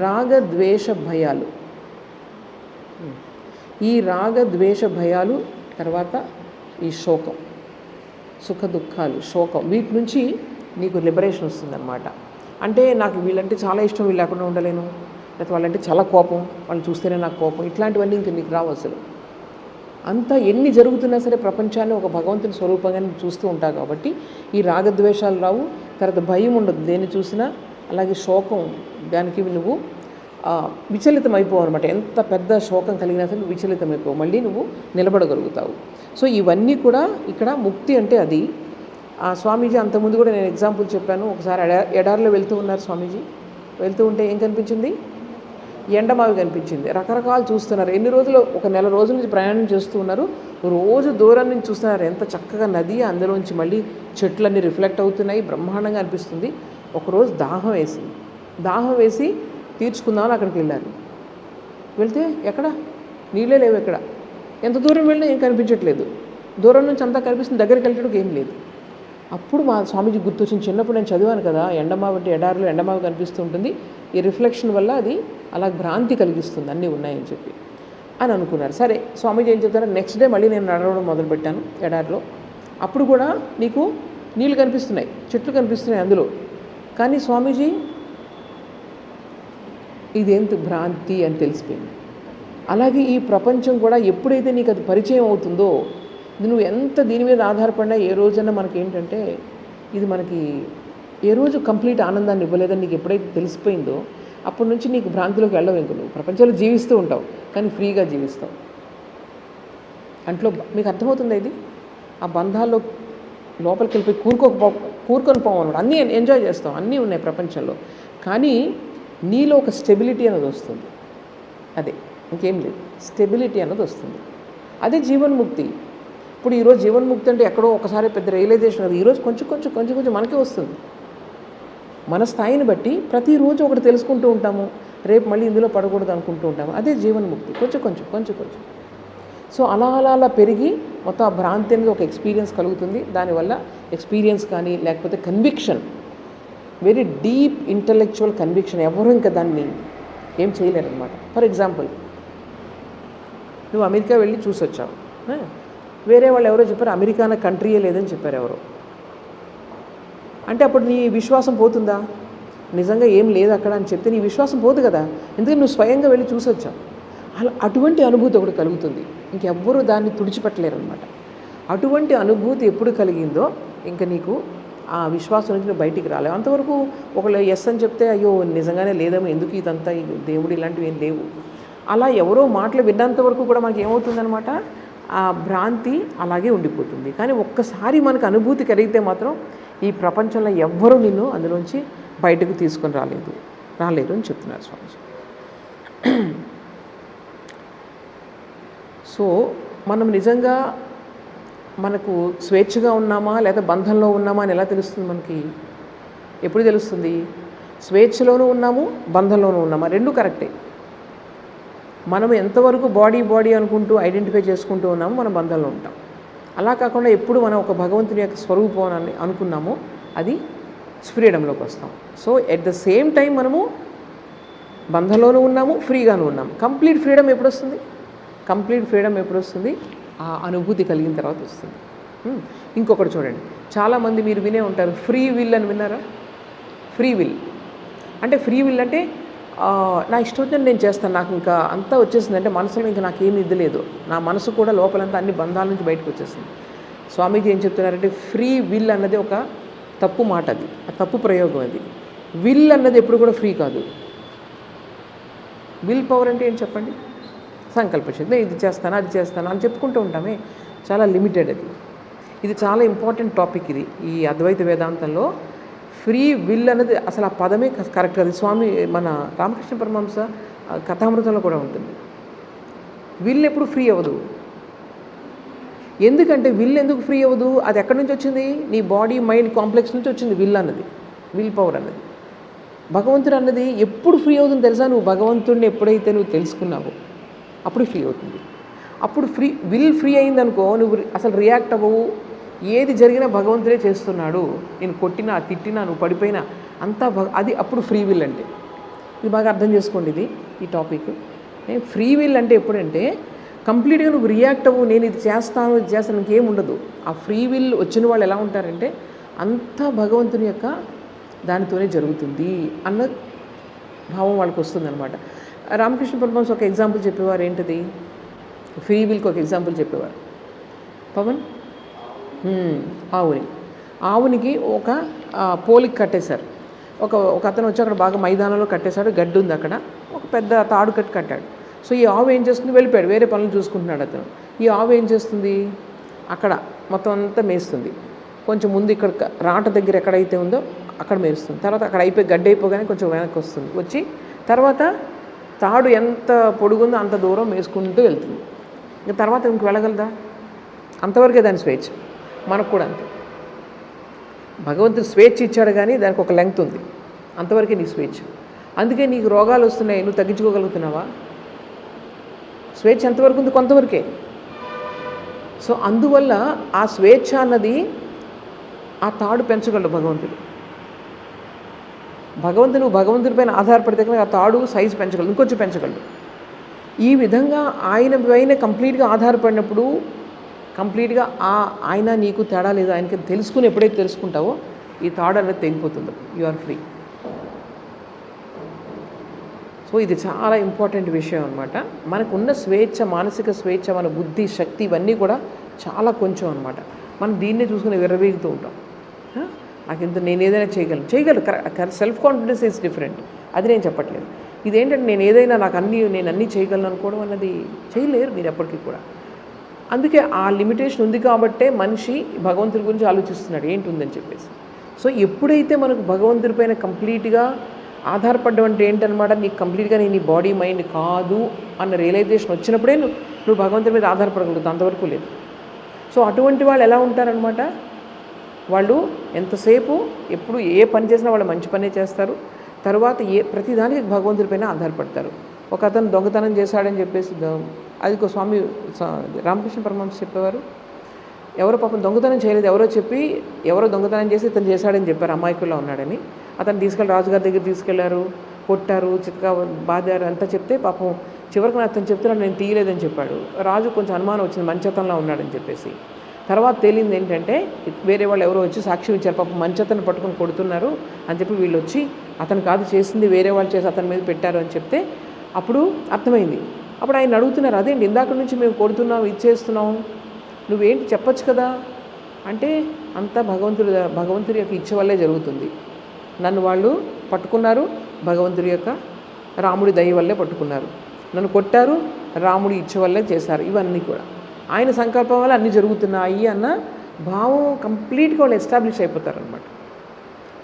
A: రాగద్వేష భయాలు. ఈ రాగద్వేష భయాలు తర్వాత ఈ శోకం, సుఖ దుఃఖాలు, శోకం, వీటి నుంచి నీకు లిబరేషన్ వస్తుందన్నమాట. అంటే నాకు వీళ్ళంటే చాలా ఇష్టం, వీళ్ళు లేకుండా ఉండలేను, లేకపోతే వాళ్ళంటే చాలా కోపం, వాళ్ళు చూస్తేనే నాకు కోపం, ఇట్లాంటివన్నీ ఇంక నీకు రావు అసలు. అంతా ఎన్ని జరుగుతున్నా సరే ప్రపంచాన్ని ఒక భగవంతుని స్వరూపంగా నువ్వు చూస్తూ ఉంటావు కాబట్టి ఈ రాగద్వేషాలు రావు. తర్వాత భయం ఉండదు దేన్ని చూసినా. అలాగే శోకం, దానికి నువ్వు విచలితం అయిపోవు అనమాట. ఎంత పెద్ద శోకం కలిగినా సరే విచలితం అయిపోవు, మళ్ళీ నువ్వు నిలబడగలుగుతావు. సో ఇవన్నీ కూడా ఇక్కడ ముక్తి అంటే అది. స్వామీజీ అంతకుముందు కూడా నేను ఎగ్జాంపుల్ చెప్పాను. ఒకసారి ఎడారిలో వెళ్తూ ఉన్నారు స్వామీజీ. వెళ్తూ ఉంటే ఏం కనిపించింది? ఎండమావి కనిపించింది. రకరకాలు చూస్తున్నారు. ఎన్ని రోజులు, ఒక నెల రోజుల నుంచి ప్రయాణం చేస్తూ ఉన్నారు. రోజు దూరం నుంచి చూస్తున్నారు, ఎంత చక్కగా నది, అందులోంచి మళ్ళీ చెట్లన్నీ రిఫ్లెక్ట్ అవుతున్నాయి, బ్రహ్మాండంగా అనిపిస్తుంది. ఒకరోజు దాహం వేసింది. దాహం వేసి తీర్చుకుందామని అక్కడికి వెళ్ళారు. వెళ్తే ఎక్కడ నీళ్ళే లేవు. ఎక్కడ ఎంత దూరం వెళ్ళినా ఏం కనిపించట్లేదు. దూరం నుంచి అంతా కనిపిస్తుంది, దగ్గరికి వెళ్ళడానికి ఏం లేదు. అప్పుడు మా స్వామీజీ గుర్తొచ్చింది, చిన్నప్పుడు నేను చదివాను కదా, ఎండమావి అంటే ఎడారిలో ఎండమావి కనిపిస్తూ ఉంటుంది, ఈ రిఫ్లెక్షన్ వల్ల అది అలా భ్రాంతి కలిగిస్తుంది, అన్నీ ఉన్నాయని చెప్పి అని అనుకున్నారు. సరే స్వామీజీ ఏం చెప్తారో, నెక్స్ట్ డే మళ్ళీ నేను నడవడం మొదలుపెట్టాను ఎడారిలో. అప్పుడు కూడా నీకు నీళ్ళు కనిపిస్తున్నాయి, చెట్లు కనిపిస్తున్నాయి అందులో. కానీ స్వామీజీ ఇదేంటి భ్రాంతి అని తెలిసిపోయింది. అలాగే ఈ ప్రపంచం కూడా ఎప్పుడైతే నీకు అది పరిచయం అవుతుందో, నువ్వు ఎంత దీని మీద ఆధారపడినా ఏ రోజైనా మనకి ఏంటంటే ఇది మనకి ఏ రోజు కంప్లీట్ ఆనందాన్ని ఇవ్వలేదని నీకు ఎప్పుడైతే తెలిసిపోయిందో అప్పటి నుంచి నీకు భ్రాంతిలోకి వెళ్ళవు. ఇంక నువ్వు ప్రపంచంలో జీవిస్తూ ఉంటావు, కానీ ఫ్రీగా జీవిస్తావు. అంట్లో మీకు అర్థమవుతుంది ఇది. ఆ బంధాల్లో లోపలికి వెళ్ళిపోయి కూరుకొని పోవన్నమాట. అన్నీ ఎంజాయ్ చేస్తాం, అన్నీ ఉన్నాయి ప్రపంచంలో, కానీ నీలో ఒక స్టెబిలిటీ అనేది వస్తుంది. అదే, ఇంకేం లేదు, స్టెబిలిటీ అన్నది వస్తుంది. అదే జీవన్ముక్తి. ఇప్పుడు ఈరోజు జీవన్ముక్తి అంటే ఎక్కడో ఒకసారి పెద్ద రియలైజేషన్ అది. ఈరోజు కొంచెం కొంచెం కొంచెం కొంచెం మనకే వస్తుంది. మన స్థాయిని బట్టి ప్రతిరోజు ఒకటి తెలుసుకుంటూ ఉంటాము, రేపు మళ్ళీ ఇందులో పడకూడదు అనుకుంటూ ఉంటాము. అదే జీవన్ముక్తి, కొంచెం కొంచెం కొంచెం కొంచెం. సో అలా అలా అలా పెరిగి మొత్తం ఆ భ్రాంతి అనేది ఒక ఎక్స్పీరియన్స్ కలుగుతుంది. దానివల్ల ఎక్స్పీరియన్స్ కానీ లేకపోతే conviction, very deep intellectual conviction, ఎవరు ఇంకా దాన్ని ఏం చేయలేరు అనమాట. ఫర్ ఎగ్జాంపుల్, నువ్వు అమెరికా వెళ్ళి చూసి వచ్చావు, వేరే వాళ్ళు ఎవరో చెప్పారు అమెరికా అనే కంట్రీయే లేదని చెప్పారు ఎవరో. అంటే అప్పుడు నీ విశ్వాసం పోతుందా? నిజంగా ఏం లేదు అక్కడ అని చెప్తే నీ విశ్వాసం పోదు కదా, ఎందుకంటే నువ్వు స్వయంగా వెళ్ళి చూసి వచ్చావు. అలా అటువంటి అనుభూతి ఒకటి కలుగుతుంది, ఇంకెవ్వరూ దాన్ని తుడిచిపెట్టలేరు అనమాట. అటువంటి అనుభూతి ఎప్పుడు కలిగిందో ఇంకా నీకు ఆ విశ్వాసం నుంచి నువ్వు బయటికి రాలేవు. అంతవరకు ఒకళ్ళు ఎస్ అని చెప్తే అయ్యో నిజంగానే లేదేమో, ఎందుకు ఇదంతా దేవుడు ఇలాంటివి ఏం లేవు, అలా ఎవరో మాటలు విన్నంత వరకు కూడా మనకి ఏమవుతుందనమాట, ఆ భ్రాంతి అలాగే ఉండిపోతుంది. కానీ ఒక్కసారి మనకు అనుభూతి కలిగితే మాత్రం ఈ ప్రపంచంలో ఎవ్వరూ నిన్ను అందులోంచి బయటకు తీసుకొని రాలేరు అని చెప్తున్నారు స్వామీజీ. సో మనం నిజంగా మనకు స్వేచ్ఛగా ఉన్నామా లేదా బంధంలో ఉన్నామా అని ఎలా తెలుస్తుంది మనకి? ఎప్పుడు తెలుస్తుంది? స్వేచ్ఛలోనూ ఉన్నాము, బంధంలోనూ ఉన్నామా, రెండు కరెక్టే. మనం ఎంతవరకు బాడీ అనుకుంటూ ఐడెంటిఫై చేసుకుంటూ ఉన్నామో మనం బంధంలో ఉంటాం. అలా కాకుండా ఎప్పుడు మనం ఒక భగవంతుని యొక్క స్వరూపం అని అనుకున్నామో అది ఫ్రీడంలోకి వస్తాం. So at the same time మనము బంధంలోనూ ఉన్నాము, ఫ్రీగాను ఉన్నాము. కంప్లీట్ ఫ్రీడమ్ ఎప్పుడు వస్తుంది? కంప్లీట్ ఫ్రీడమ్ ఎప్పుడు వస్తుంది? ఆ అనుభూతి కలిగిన తర్వాత వస్తుంది. ఇంకొకటి చూడండి, చాలామంది మీరు వినే ఉంటారు ఫ్రీ విల్ అని విన్నారా? ఫ్రీ విల్ అంటే నా ఇష్టం వచ్చినట్టు నేను చేస్తాను, నాకు ఇంకా అంతా వచ్చేసింది, అంటే మనసులో ఇంకా నాకేమి ఇది లేదు, నా మనసు కూడా లోపలంతా అన్ని బంధాల నుంచి బయటకు వచ్చేసింది. స్వామీజీ ఏం చెప్తున్నారంటే ఫ్రీ విల్ అన్నది ఒక తప్పు మాట, అది తప్పు ప్రయోగం. అది విల్ అన్నది ఎప్పుడు కూడా ఫ్రీ కాదు. విల్ పవర్ అంటే ఏం చెప్పండి? సంకల్పశక్తి. ఇది చేస్తాను అది చేస్తాను అని చెప్పుకుంటూ ఉంటామే, చాలా లిమిటెడ్ అది. ఇది చాలా ఇంపార్టెంట్ టాపిక్ ఇది ఈ అద్వైత వేదాంతంలో. ఫ్రీ విల్ అనేది అసలు ఆ పదమే కరెక్ట్. అది స్వామి మన రామకృష్ణ పరమహంస కథామృతంలో కూడా ఉంటుంది. విల్ ఎప్పుడు ఫ్రీ అవ్వదు. ఎందుకంటే విల్ ఎందుకు ఫ్రీ అవ్వదు? అది ఎక్కడి నుంచి వచ్చింది? నీ బాడీ మైండ్ కాంప్లెక్స్ నుంచి వచ్చింది విల్ అన్నది, విల్ పవర్ అన్నది. భగవంతుడు అన్నది ఎప్పుడు ఫ్రీ అవుతుంది తెలుసా? నువ్వు భగవంతుడిని ఎప్పుడైతే నువ్వు తెలుసుకున్నావో అప్పుడు ఫ్రీ అవుతుంది. అప్పుడు విల్ ఫ్రీ అయిందనుకో, నువ్వు అసలు రియాక్ట్ అవ్వవు. ఏది జరిగినా భగవంతుడే చేస్తున్నాడు, నేను కొట్టినా తిట్టినా నువ్వు పడిపోయినా అంతా అది అప్పుడు ఫ్రీ విల్ అంటే. ఇది బాగా అర్థం చేసుకోండి, ఈ టాపిక్. ఫ్రీ విల్ అంటే ఎప్పుడంటే కంప్లీట్గా నువ్వు రియాక్ట్ అవ్వు, నేను ఇది చేస్తాను ఇది చేస్తాను, ఇంకేం ఉండదు. ఆ ఫ్రీ విల్ వచ్చిన వాళ్ళు ఎలా ఉంటారంటే అంతా భగవంతుని యొక్క దానితోనే జరుగుతుంది అన్న భావం వాళ్ళకి వస్తుందన్నమాట. రామకృష్ణ పరమహంస ఒక ఎగ్జాంపుల్ చెప్పేవారు. ఏంటిది? ఫ్రీ విల్కి ఒక ఎగ్జాంపుల్ చెప్పేవారు. పవన్, ఆవునికి ఒక పోలికి కట్టేశారు. ఒక అతను వచ్చి అక్కడ బాగా మైదానంలో కట్టేశాడు, గడ్డి ఉంది అక్కడ, ఒక పెద్ద తాడు కట్టాడు. సో ఈ ఆవు ఏం చేస్తుంది? వెళ్ళిపోయాడు, వేరే పనులు చూసుకుంటున్నాడు అతను. ఈ ఆవు ఏం చేస్తుంది? అక్కడ మొత్తం అంతా మేస్తుంది. కొంచెం ముందు ఇక్కడ రాట దగ్గర ఎక్కడైతే ఉందో అక్కడ మేస్తుంది. తర్వాత అక్కడ అయిపోయి గడ్డి అయిపోగానే కొంచెం వెనక్కి వస్తుంది. వచ్చి తర్వాత తాడు ఎంత పొడుగుందో అంత దూరం మేసుకుంటూ వెళ్తుంది. ఇంకా తర్వాత ఇంక వెళ్ళగలదా? అంతవరకే దాని స్వేచ్ఛ. మనకు కూడా అంతే. భగవంతుడు స్వేచ్ఛ ఇచ్చాడు కానీ దానికి ఒక లెంగ్త్ ఉంది, అంతవరకే నీ స్వేచ్ఛ. అందుకే నీకు రోగాలు వస్తున్నాయి, నువ్వు తగ్గించుకోగలుగుతున్నావా? స్వేచ్ఛ ఎంతవరకు ఉంది? కొంతవరకే. సో అందువల్ల ఆ స్వేచ్ఛ అన్నది ఆ తాడు పెంచగలడు భగవంతుడు. నువ్వు భగవంతుడి పైన ఆధారపడితే కనుక ఆ తాడు సైజు పెంచగలడు, ఇంకొంచెం పెంచగలడు. ఈ విధంగా ఆయన పైన కంప్లీట్గా ఆధారపడినప్పుడు కంప్లీట్గా ఆయన నీకు తేడా లేదు, ఆయనకి తెలుసుకుని ఎప్పుడైతే తెలుసుకుంటావో ఈ తాడు అనేది తెగిపోతుంది. You are free. సో ఇది చాలా ఇంపార్టెంట్ విషయం అనమాట. మనకున్న స్వేచ్ఛ, మానసిక స్వేచ్ఛ, మన బుద్ధి శక్తి ఇవన్నీ కూడా చాలా కొంచెం అనమాట. మనం దీన్నే చూసుకుని విర్రవీగుతూ ఉంటాం. నాకు ఇంత నేను ఏదైనా చేయగలను. సెల్ఫ్ కాన్ఫిడెన్స్ ఈజ్ డిఫరెంట్, అది నేను చెప్పట్లేదు. ఇదేంటంటే నేను ఏదైనా నేను అన్నీ చేయగలను అనుకోవడం అన్నది చేయలేరు మీరు ఎప్పటికీ కూడా. అందుకే ఆ లిమిటేషన్ ఉంది కాబట్టే మనిషి భగవంతుడి గురించి ఆలోచిస్తున్నాడు ఏంటి ఉందని చెప్పేసి. సో ఎప్పుడైతే మనకు భగవంతుడి పైన కంప్లీట్గా ఆధారపడ్డం అంటే ఏంటనమాట, నీకు కంప్లీట్గా నీ బాడీ మైండ్ కాదు అన్న రియలైజేషన్ వచ్చినప్పుడే నువ్వు భగవంతుడి మీద ఆధారపడగలుగుతావు, అంతవరకు లేదు. సో అటువంటి వాళ్ళు ఎలా ఉంటారనమాట, వాళ్ళు ఎంతసేపు ఎప్పుడు ఏ పని చేసినా వాళ్ళు మంచి పనే చేస్తారు. తర్వాత ప్రతిదానికి భగవంతుడిపైన ఆధారపడతారు. ఒక అతను దొంగతనం చేశాడని చెప్పేసి అది స్వామి రామకృష్ణ పరమహంస చెప్పేవారు. ఎవరో పాపం దొంగతనం చేయలేదు, ఎవరో దొంగతనం చేసి ఇతను చేశాడని చెప్పారు, అమాయకుల్లో ఉన్నాడని. అతను తీసుకెళ్ళి రాజుగారి దగ్గర తీసుకెళ్లారు, కొట్టారు, చిక్కగా బాధారు అంతా చెప్తే పాపం చివరికి అతను చెప్తున్నాడు నేను తీయలేదని చెప్పాడు. రాజు కొంచెం అనుమానం వచ్చింది, మంచతంలో ఉన్నాడని చెప్పేసి. తర్వాత తేలింది ఏంటంటే వేరే వాళ్ళు ఎవరో వచ్చి సాక్ష్యం ఇచ్చారు, పాపం మంచతను పట్టుకొని కొడుతున్నారు అని చెప్పి వీళ్ళు వచ్చి అతను కాదు చేసింది, వేరే వాళ్ళు చేసి అతని మీద పెట్టారు అని చెప్తే అప్పుడు అర్థమైంది. అప్పుడు ఆయన అడుగుతున్నారు, అదేంటి ఇందాక నుంచి మేము కొడుతున్నాం, ఇచ్చేస్తున్నాం, నువ్వేంటి చెప్పచ్చు కదా అంటే, అంతా భగవంతుడి యొక్క ఇచ్చ వల్లే జరుగుతుంది. నన్ను వాళ్ళు పట్టుకున్నారు, భగవంతుడి యొక్క రాముడి దయ వల్లే పట్టుకున్నారు. నన్ను కొట్టారు, రాముడి ఇచ్చ వల్లే చేశారు. ఇవన్నీ కూడా ఆయన సంకల్పం వల్ల అన్నీ జరుగుతున్నాయి అన్న భావం కంప్లీట్గా వాళ్ళు ఎస్టాబ్లిష్ అయిపోతారనమాట.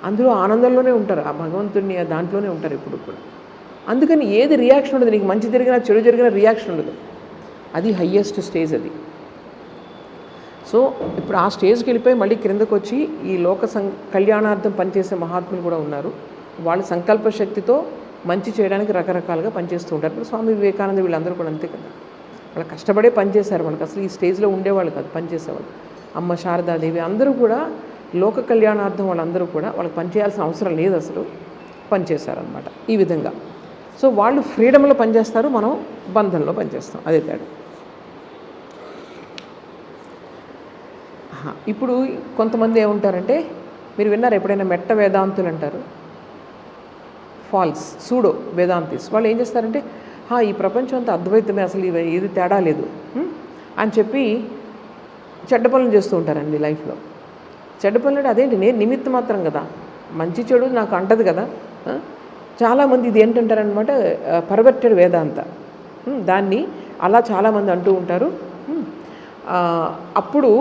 A: అందులో ఆనందంలోనే ఉంటారు, ఆ భగవంతుడిని దాంట్లోనే ఉంటారు ఎప్పుడు కూడా. అందుకని ఏది రియాక్షన్ ఉండదు, నీకు మంచి జరిగినా చెడు జరిగినా రియాక్షన్ ఉండదు. అది హయ్యెస్ట్ స్టేజ్ అది. సో ఇప్పుడు ఆ స్టేజ్కి వెళ్ళిపోయి మళ్ళీ క్రిందకు వచ్చి ఈ లోక కళ్యాణార్థం పనిచేసే మహాత్ములు కూడా ఉన్నారు. వాళ్ళ సంకల్ప శక్తితో మంచి చేయడానికి రకరకాలుగా పనిచేస్తూ ఉంటారు. ఇప్పుడు స్వామి వివేకానంద వీళ్ళందరూ కూడా అంతే కదా, వాళ్ళు కష్టపడే పనిచేశారు. వాళ్ళకి అసలు ఈ స్టేజ్లో ఉండేవాళ్ళు కాదు, పనిచేసేవాళ్ళు. అమ్మ శారదాదేవి అందరూ కూడా లోక కళ్యాణార్థం వాళ్ళందరూ కూడా వాళ్ళకి పనిచేయాల్సిన అవసరం లేదు, అసలు పనిచేశారనమాట ఈ విధంగా. సో వాళ్ళు ఫ్రీడమ్లో పనిచేస్తారు, మనం బంధంలో పనిచేస్తాం, అదే తేడా. ఇప్పుడు కొంతమంది ఏముంటారంటే, మీరు విన్నారు ఎప్పుడైనా మెట్ట వేదాంతులు అంటారు, ఫాల్స్ సూడో వేదాంతిస్. వాళ్ళు ఏం చేస్తారంటే ఈ ప్రపంచం అంతా అద్వైతమే, అసలు ఏది తేడా లేదు అని చెప్పి చెడ్డ పనులు చేస్తూ ఉంటారండి లైఫ్లో. చెడ్డ పనులు అంటే అదేంటి, నేను నిమిత్త మాత్రం కదా, మంచి చెడు నాకు అంటది కదా. చాలామంది ఇది ఏంటంటారనమాట, పర్వర్టెడ్ వేదాంత, దాన్ని అలా చాలామంది అంటూ ఉంటారు. అప్పుడు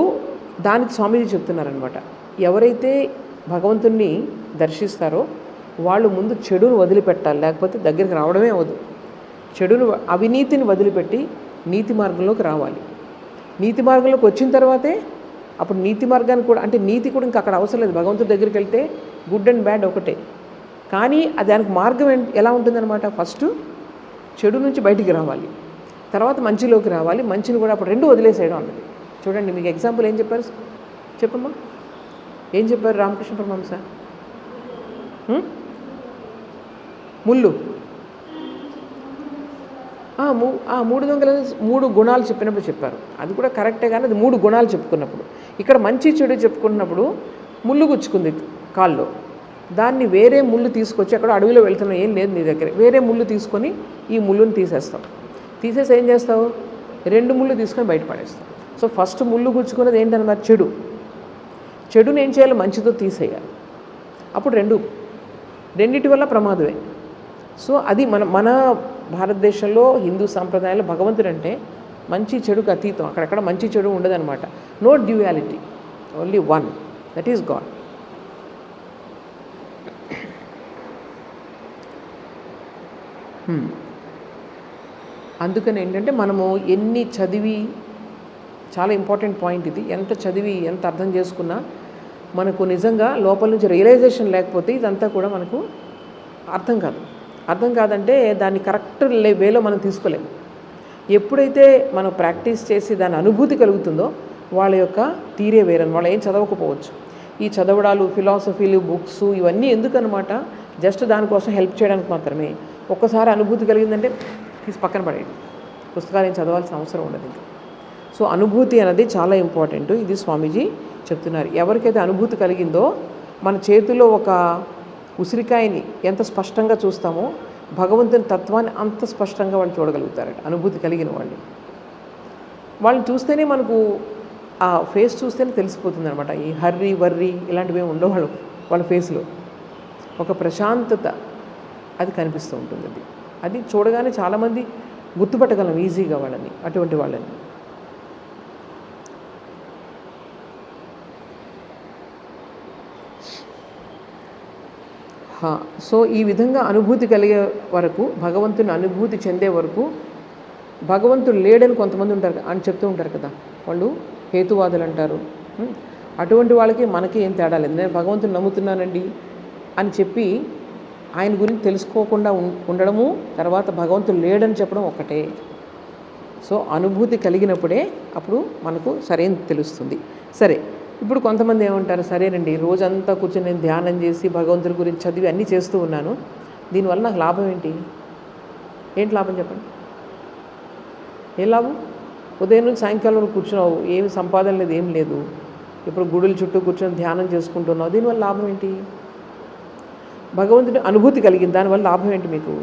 A: దానికి స్వామీజీ చెప్తున్నారనమాట, ఎవరైతే భగవంతుణ్ణి దర్శిస్తారో వాళ్ళు ముందు చెడును వదిలిపెట్టాలి, లేకపోతే దగ్గరికి రావడమే అవ్వదు. అవినీతిని వదిలిపెట్టి నీతి మార్గంలోకి రావాలి. నీతి మార్గంలోకి వచ్చిన తర్వాతే అప్పుడు నీతి మార్గాన్ని కూడా, అంటే నీతి కూడా ఇంకా అక్కడ అవసరం లేదు. భగవంతుడి దగ్గరికి వెళ్తే గుడ్ అండ్ బ్యాడ్ ఒకటే, కానీ దానికి మార్గం ఎలా ఉంటుందన్నమాట, ఫస్ట్ చెడు నుంచి బయటికి రావాలి, తర్వాత మంచిలోకి రావాలి, మంచిని కూడా అప్పుడు రెండు వదిలేసేయడం అన్నది. చూడండి మీకు ఎగ్జాంపుల్ ఏం చెప్పారు, చెప్పమ్మా ఏం చెప్పారు రామకృష్ణ పరమహంస? ముళ్ళు మూడు దొంగలు 3 గుణాలు చెప్పినప్పుడు చెప్పారు. అది కూడా కరెక్టే, కానీ అది 3 గుణాలు చెప్పుకున్నప్పుడు. ఇక్కడ మంచి చెడు చెప్పుకున్నప్పుడు ముళ్ళు గుచ్చుకుంది కాల్లో. దాన్ని వేరే ముళ్ళు తీసుకొచ్చి, అక్కడ అడవిలో వెళ్తున్నావు, ఏం లేదు నీ దగ్గర, వేరే ముళ్ళు తీసుకొని ఈ ముళ్ళుని తీసేస్తాం. తీసేసి ఏం చేస్తావు, 2 ముళ్ళు తీసుకొని బయటపడేస్తావు. సో ఫస్ట్ ముళ్ళు గుచ్చుకున్నది ఏంటన్నమాట, చెడు. చెడుని ఏం చేయాలి, మంచితో తీసేయాలి. అప్పుడు రెండిటి వల్ల ప్రమాదమే. సో అది మన భారతదేశంలో హిందూ సాంప్రదాయాల్లో భగవంతుడు అంటే మంచి చెడుకు అతీతం. అక్కడక్కడ మంచి చెడు ఉండదన్నమాట. No duality, only one, that is God. అందుకని ఏంటంటే మనము ఎన్ని చదివి, చాలా ఇంపార్టెంట్ పాయింట్ ఇది, ఎంత చదివి ఎంత అర్థం చేసుకున్నా మనకు నిజంగా లోపల నుంచి రియలైజేషన్ లేకపోతే ఇదంతా కూడా మనకు అర్థం కాదంటే దాన్ని కరెక్ట్ వేలో మనం తీసుకోలేము. ఎప్పుడైతే మనం ప్రాక్టీస్ చేసి దాని అనుభూతి కలుగుతుందో వాళ్ళ యొక్క తీరే వేరని, వాళ్ళు ఏం చదవకపోవచ్చు. ఈ చదవడాలు, ఫిలాసఫీలు, బుక్స్ ఇవన్నీ ఎందుకనమాట, జస్ట్ దానికోసం హెల్ప్ చేయడానికి మాత్రమే. ఒక్కసారి అనుభూతి కలిగిందంటే తీసి పక్కన పడేయండి, పుస్తకాలు ఏం చదవాల్సిన అవసరం ఉండదు ఇంకా. సో అనుభూతి అనేది చాలా ఇంపార్టెంట్. ఇది స్వామీజీ చెప్తున్నారు. ఎవరికైతే అనుభూతి కలిగిందో, మన చేతిలో ఒక ఉసిరికాయని ఎంత స్పష్టంగా చూస్తామో భగవంతుని తత్వాన్ని అంత స్పష్టంగా వాళ్ళు చూడగలుగుతారట. అనుభూతి కలిగిన వాళ్ళని చూస్తేనే మనకు ఆ ఫేస్ చూస్తేనే తెలిసిపోతుంది అనమాట. ఈ హర్రీ వర్రీ ఇలాంటివి ఉండవు వాళ్ళ ఫేస్లో. ఒక ప్రశాంతత అది కనిపిస్తూ ఉంటుంది. అది చూడగానే చాలామంది గుర్తుపట్టగలం ఈజీగా వాళ్ళని, అటువంటి వాళ్ళని. సో ఈ విధంగా అనుభూతి కలిగే వరకు, భగవంతుని అనుభూతి చెందే వరకు, భగవంతుడు లేడని కొంతమంది ఉంటారు అని చెప్తూ ఉంటారు కదా, వాళ్ళు హేతువాదులు అంటారు. అటువంటి వాళ్ళకి మనకి ఏం తేడా లేదు. నేను భగవంతుని నమ్ముతున్నానండి అని చెప్పి ఆయన గురించి తెలుసుకోకుండా ఉండడము, తర్వాత భగవంతుడు లేడని చెప్పడం ఒకటే. సో అనుభూతి కలిగినప్పుడే అప్పుడు మనకు సరైన తెలుస్తుంది. సరే, ఇప్పుడు కొంతమంది ఏమంటారు, సరేనండి రోజంతా కూర్చొని నేను ధ్యానం చేసి భగవంతుడి గురించి చదివి అన్నీ చేస్తూ ఉన్నాను, దీనివల్ల నాకు లాభం ఏంటి లాభం చెప్పండి. ఏం లాభం? ఉదయం నుంచి సాయంకాలం వరకు కూర్చున్నావు, ఏమి సంపాదన లేదు, ఏం లేదు. ఇప్పుడు గుడుల చుట్టూ కూర్చొని ధ్యానం చేసుకుంటున్నావు, దీనివల్ల లాభం ఏంటి? భగవంతుడి అనుభూతి కలిగింది, దానివల్ల లాభం ఏంటి మీకు?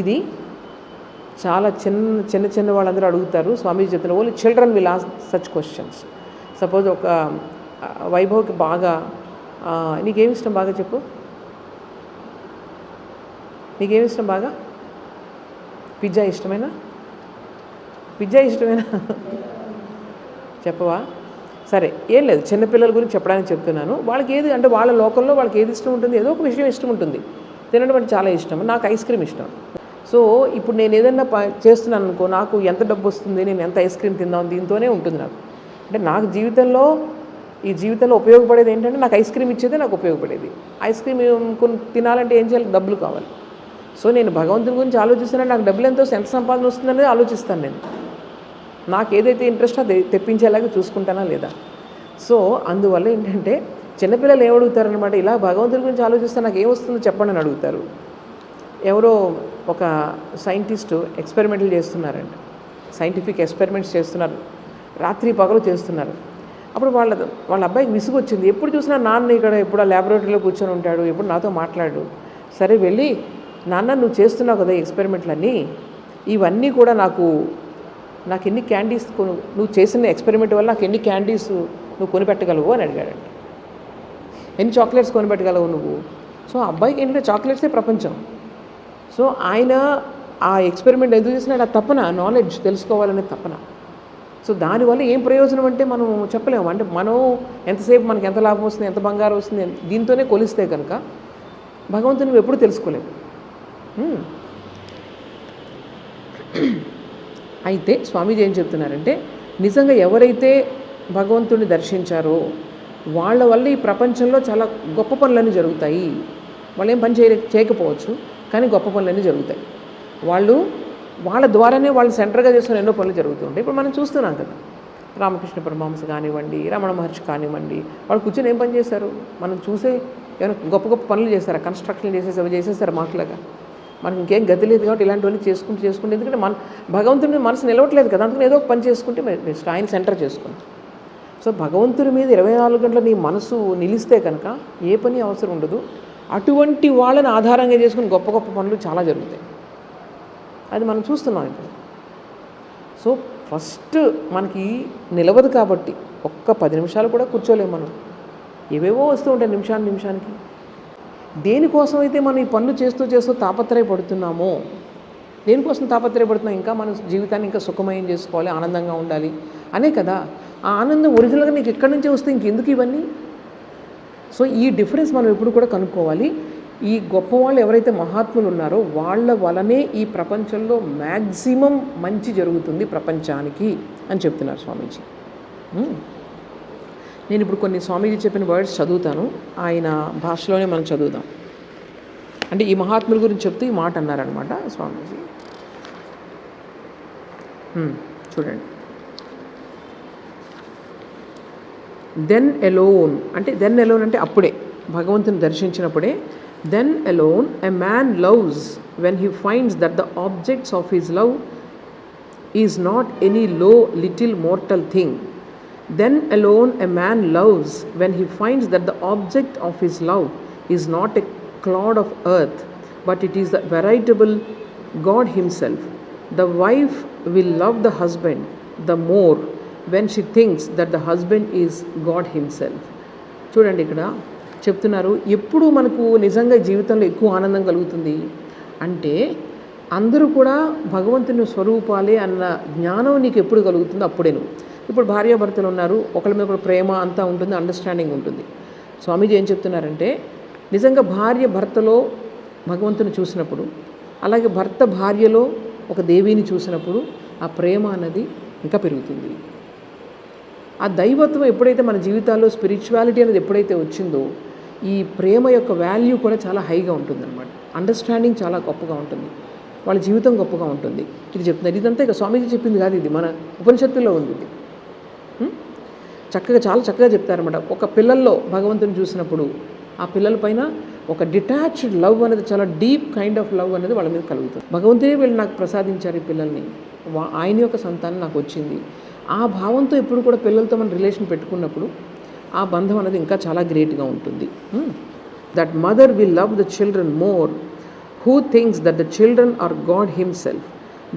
A: ఇది చాలా చిన్న వాళ్ళందరూ అడుగుతారు. స్వామీజీ చెప్తున్నారు, only children will ask such questions. Suppose ఒక వైభవ్కి బాగా, నీకేమి ఇష్టం బాగా చెప్పు, నీకేమి ఇష్టం బాగా? పిజ్జా ఇష్టమేనా చెప్పవా? సరే, ఏం లేదు, చిన్నపిల్లల గురించి చెప్పడానికి చెప్తున్నాను. వాళ్ళకి ఏది అంటే వాళ్ళ లోకంలో వాళ్ళకి ఏది ఇష్టం ఉంటుంది, ఏదో ఒక విషయం ఇష్టం ఉంటుంది. తినడం అంటే చాలా ఇష్టం. నాకు ఐస్ క్రీమ్ ఇష్టం. సో ఇప్పుడు నేను ఏదైనా చేస్తున్నాను అనుకో, నాకు ఎంత డబ్బు వస్తుంది, నేను ఎంత ఐస్ క్రీమ్ తిందాం, దీంతోనే ఉంటుంది నాకు. అంటే నాకు ఈ జీవితంలో ఉపయోగపడేది ఏంటంటే, నాకు ఐస్ క్రీమ్ ఇచ్చేదే నాకు ఉపయోగపడేది. ఐస్ క్రీమ్ తినాలంటే ఏం చేయాలి, డబ్బులు కావాలి. సో నేను భగవంతుని గురించి ఆలోచిస్తున్నాను, నాకు డబ్బులు ఎంత సంపాదన వస్తుందనేది ఆలోచిస్తాను. నేను నాకు ఏదైతే ఇంట్రెస్టో అది తెప్పించేలాగా చూసుకుంటానా లేదా. సో అందువల్ల ఏంటంటే చిన్నపిల్లలు ఏమడుగుతారనమాట, ఇలా భగవంతుని గురించి ఆలోచిస్తే నాకు ఏమొస్తుందో చెప్పండి అని అడుగుతారు. ఎవరో ఒక సైంటిస్టు ఎక్స్పెరిమెంట్లు చేస్తున్నారంట, సైంటిఫిక్ ఎక్స్పెరిమెంట్స్ చేస్తున్నారు, రాత్రి పగలు చేస్తున్నారు. అప్పుడు వాళ్ళ అబ్బాయికి విసుగు వచ్చింది. ఎప్పుడు చూసినా నాన్న ఇక్కడ ఎప్పుడు ఆ ల్యాబొరేటరీలో కూర్చొని ఉంటాడు, ఎప్పుడు నాతో మాట్లాడు. సరే వెళ్ళి, నాన్న నువ్వు చేస్తున్నావు కదా ఎక్స్పెరిమెంట్లన్నీ, ఇవన్నీ కూడా నాకు ఎన్ని క్యాండీస్ నువ్వు చేసిన ఎక్స్పెరిమెంట్ వల్ల నాకు ఎన్ని క్యాండీస్ నువ్వు కొనిపెట్టగలవు అని అడిగాడంట. ఎన్ని చాక్లెట్స్ కొనిపెట్టగలవు నువ్వు? సో అబ్బాయికి ఏంటంటే చాక్లెట్సే ప్రపంచం. సో ఆయన ఆ ఎక్స్పెరిమెంట్ ఎందుకు చేసినాడు, ఆ తపన, నాలెడ్జ్ తెలుసుకోవాలనే తపన. సో దానివల్ల ఏం ప్రయోజనం అంటే మనం చెప్పలేము. అంటే మనం ఎంతసేపు మనకి ఎంత లాభం వస్తుంది, ఎంత బంగారం వస్తుంది, దీంతోనే కొలిస్తే కనుక భగవంతుని నువ్వు ఎప్పుడు తెలుసుకోలేవు. అయితే స్వామీజీ ఏం చెప్తున్నారంటే, నిజంగా ఎవరైతే భగవంతుడిని దర్శించారో వాళ్ళ వల్ల ఈ ప్రపంచంలో చాలా గొప్ప పనులన్నీ జరుగుతాయి. వాళ్ళు ఏం పని చేయకపోవచ్చు, కానీ గొప్ప పనులన్నీ జరుగుతాయి. వాళ్ళ ద్వారానే వాళ్ళు సెంటర్గా చేసుకుని ఎన్నో పనులు జరుగుతుంటాయి. ఇప్పుడు మనం చూస్తున్నాం కదా, రామకృష్ణ పరమహంస కానివ్వండి, రమణ మహర్షి కానివ్వండి, వాళ్ళు కూర్చొని ఏం పని చేశారు? మనం చూసే ఏమైనా గొప్ప పనులు చేశారా? కన్స్ట్రక్షన్ చేసేసారు మాటలాగా? మనకి ఇంకేం గతి లేదు కాబట్టి ఇలాంటివన్నీ చేసుకుంటే ఎందుకంటే భగవంతుడి మనసు నిలవట్లేదు కదా, అందుకని ఏదో ఒక పని చేసుకుంటే బెస్ట్, ఆయన సెంటర్ చేసుకుంటాం. సో భగవంతుడి మీద 24 గంటలు నీ మనసు నిలిస్తే కనుక ఏ పని అవసరం ఉండదు. అటువంటి వాళ్ళని ఆధారంగా చేసుకుని గొప్ప గొప్ప పనులు చాలా జరుగుతాయి. అది మనం చూస్తున్నాం ఇప్పుడు. సో ఫస్ట్ మనకి నిలవదు కాబట్టి ఒక్క 10 నిమిషాలు కూడా కూర్చోలేము మనం. ఏవేవో వస్తూ ఉంటాయి నిమిషానికి. దేనికోసం అయితే మనం ఈ పనులు చేస్తూ తాపత్రయపడుతున్నామో, దేనికోసం తాపత్రయపడుతున్నాం, ఇంకా మన జీవితాన్ని ఇంకా సుఖమయం చేసుకోవాలి, ఆనందంగా ఉండాలి అనే కదా. ఆ ఆనందం ఒరిజినల్గా నీకు ఎక్కడి నుంచి వస్తే ఇంకెందుకు ఇవన్నీ? సో ఈ డిఫరెన్స్ మనం ఎప్పుడు కూడా కనుక్కోవాలి. ఈ గొప్పవాళ్ళు ఎవరైతే మహాత్ములు ఉన్నారో వాళ్ళ వలనే ఈ ప్రపంచంలో మ్యాక్సిమం మంచి జరుగుతుంది ప్రపంచానికి అని చెప్తున్నారు స్వామీజీ. నేను ఇప్పుడు కొన్ని స్వామీజీ చెప్పిన వర్డ్స్ చదువుతాను, ఆయన భాషలోనే మనం చదువుదాం. అంటే ఈ మహాత్ముల గురించి చెప్తూ ఈ మాట అన్నారనమాట స్వామీజీ. చూడండి. దెన్ ఎలోన్ అంటే అప్పుడే భగవంతుని దర్శించినప్పుడే, then alone a man loves when he finds that the objects of his love is not any low little mortal thing. Then alone a man loves when he finds that the object of his love is not a clod of earth, but it is the veritable God himself. The wife will love the husband the more when she thinks that the husband is God himself. చూడండి, ఇక్కడ చెప్తున్నారు ఎప్పుడు మనకు నిజంగా జీవితంలో ఎక్కువ ఆనందం కలుగుతుంది అంటే అందరూ కూడా భగవంతుని స్వరూపాలే అన్న జ్ఞానం నీకు ఎప్పుడు కలుగుతుందో అప్పుడే. ఇప్పుడు భార్యాభర్తలు ఉన్నారు, ఒకరి మీద కూడా ప్రేమ అంతా ఉంటుంది, అండర్స్టాండింగ్ ఉంటుంది. స్వామీజీ ఏం చెప్తున్నారంటే నిజంగా భార్య భర్తలో భగవంతుని చూసినప్పుడు, అలాగే భర్త భార్యలో ఒక దేవిని చూసినప్పుడు ఆ ప్రేమ అన్నది ఇంకా పెరుగుతుంది. ఆ దైవత్వం ఎప్పుడైతే మన జీవితాల్లో స్పిరిచువాలిటీ అనేది ఎప్పుడైతే వచ్చిందో ఈ ప్రేమ యొక్క వాల్యూ కూడా చాలా హైగా ఉంటుందన్నమాట. అండర్స్టాండింగ్ చాలా గొప్పగా ఉంటుంది, వాళ్ళ జీవితం గొప్పగా ఉంటుంది. ఇది చెప్తున్నారు. ఇదంతా ఇక స్వామీజీ చెప్పింది కాదు, ఇది మన ఉపనిషత్తుల్లో ఉంది. ఇది చాలా చక్కగా చెప్తారన్నమాట. ఒక పిల్లల్లో భగవంతుని చూసినప్పుడు ఆ పిల్లల పైన ఒక డిటాచ్డ్ లవ్ అనేది, చాలా డీప్ కైండ్ ఆఫ్ లవ్ అనేది వాళ్ళ మీద కలుగుతుంది. భగవంతుడే వీళ్ళు నాకు ప్రసాదించారు ఈ పిల్లల్ని, ఆయన యొక్క సంతానం నాకు వచ్చింది. ఆ భావంతో ఎప్పుడు కూడా పిల్లలతో మనం రిలేషన్ పెట్టుకున్నప్పుడు ఆ బంధం అనేది ఇంకా చాలా గ్రేట్గా ఉంటుంది. That mother will love the children more who thinks that the children are God himself.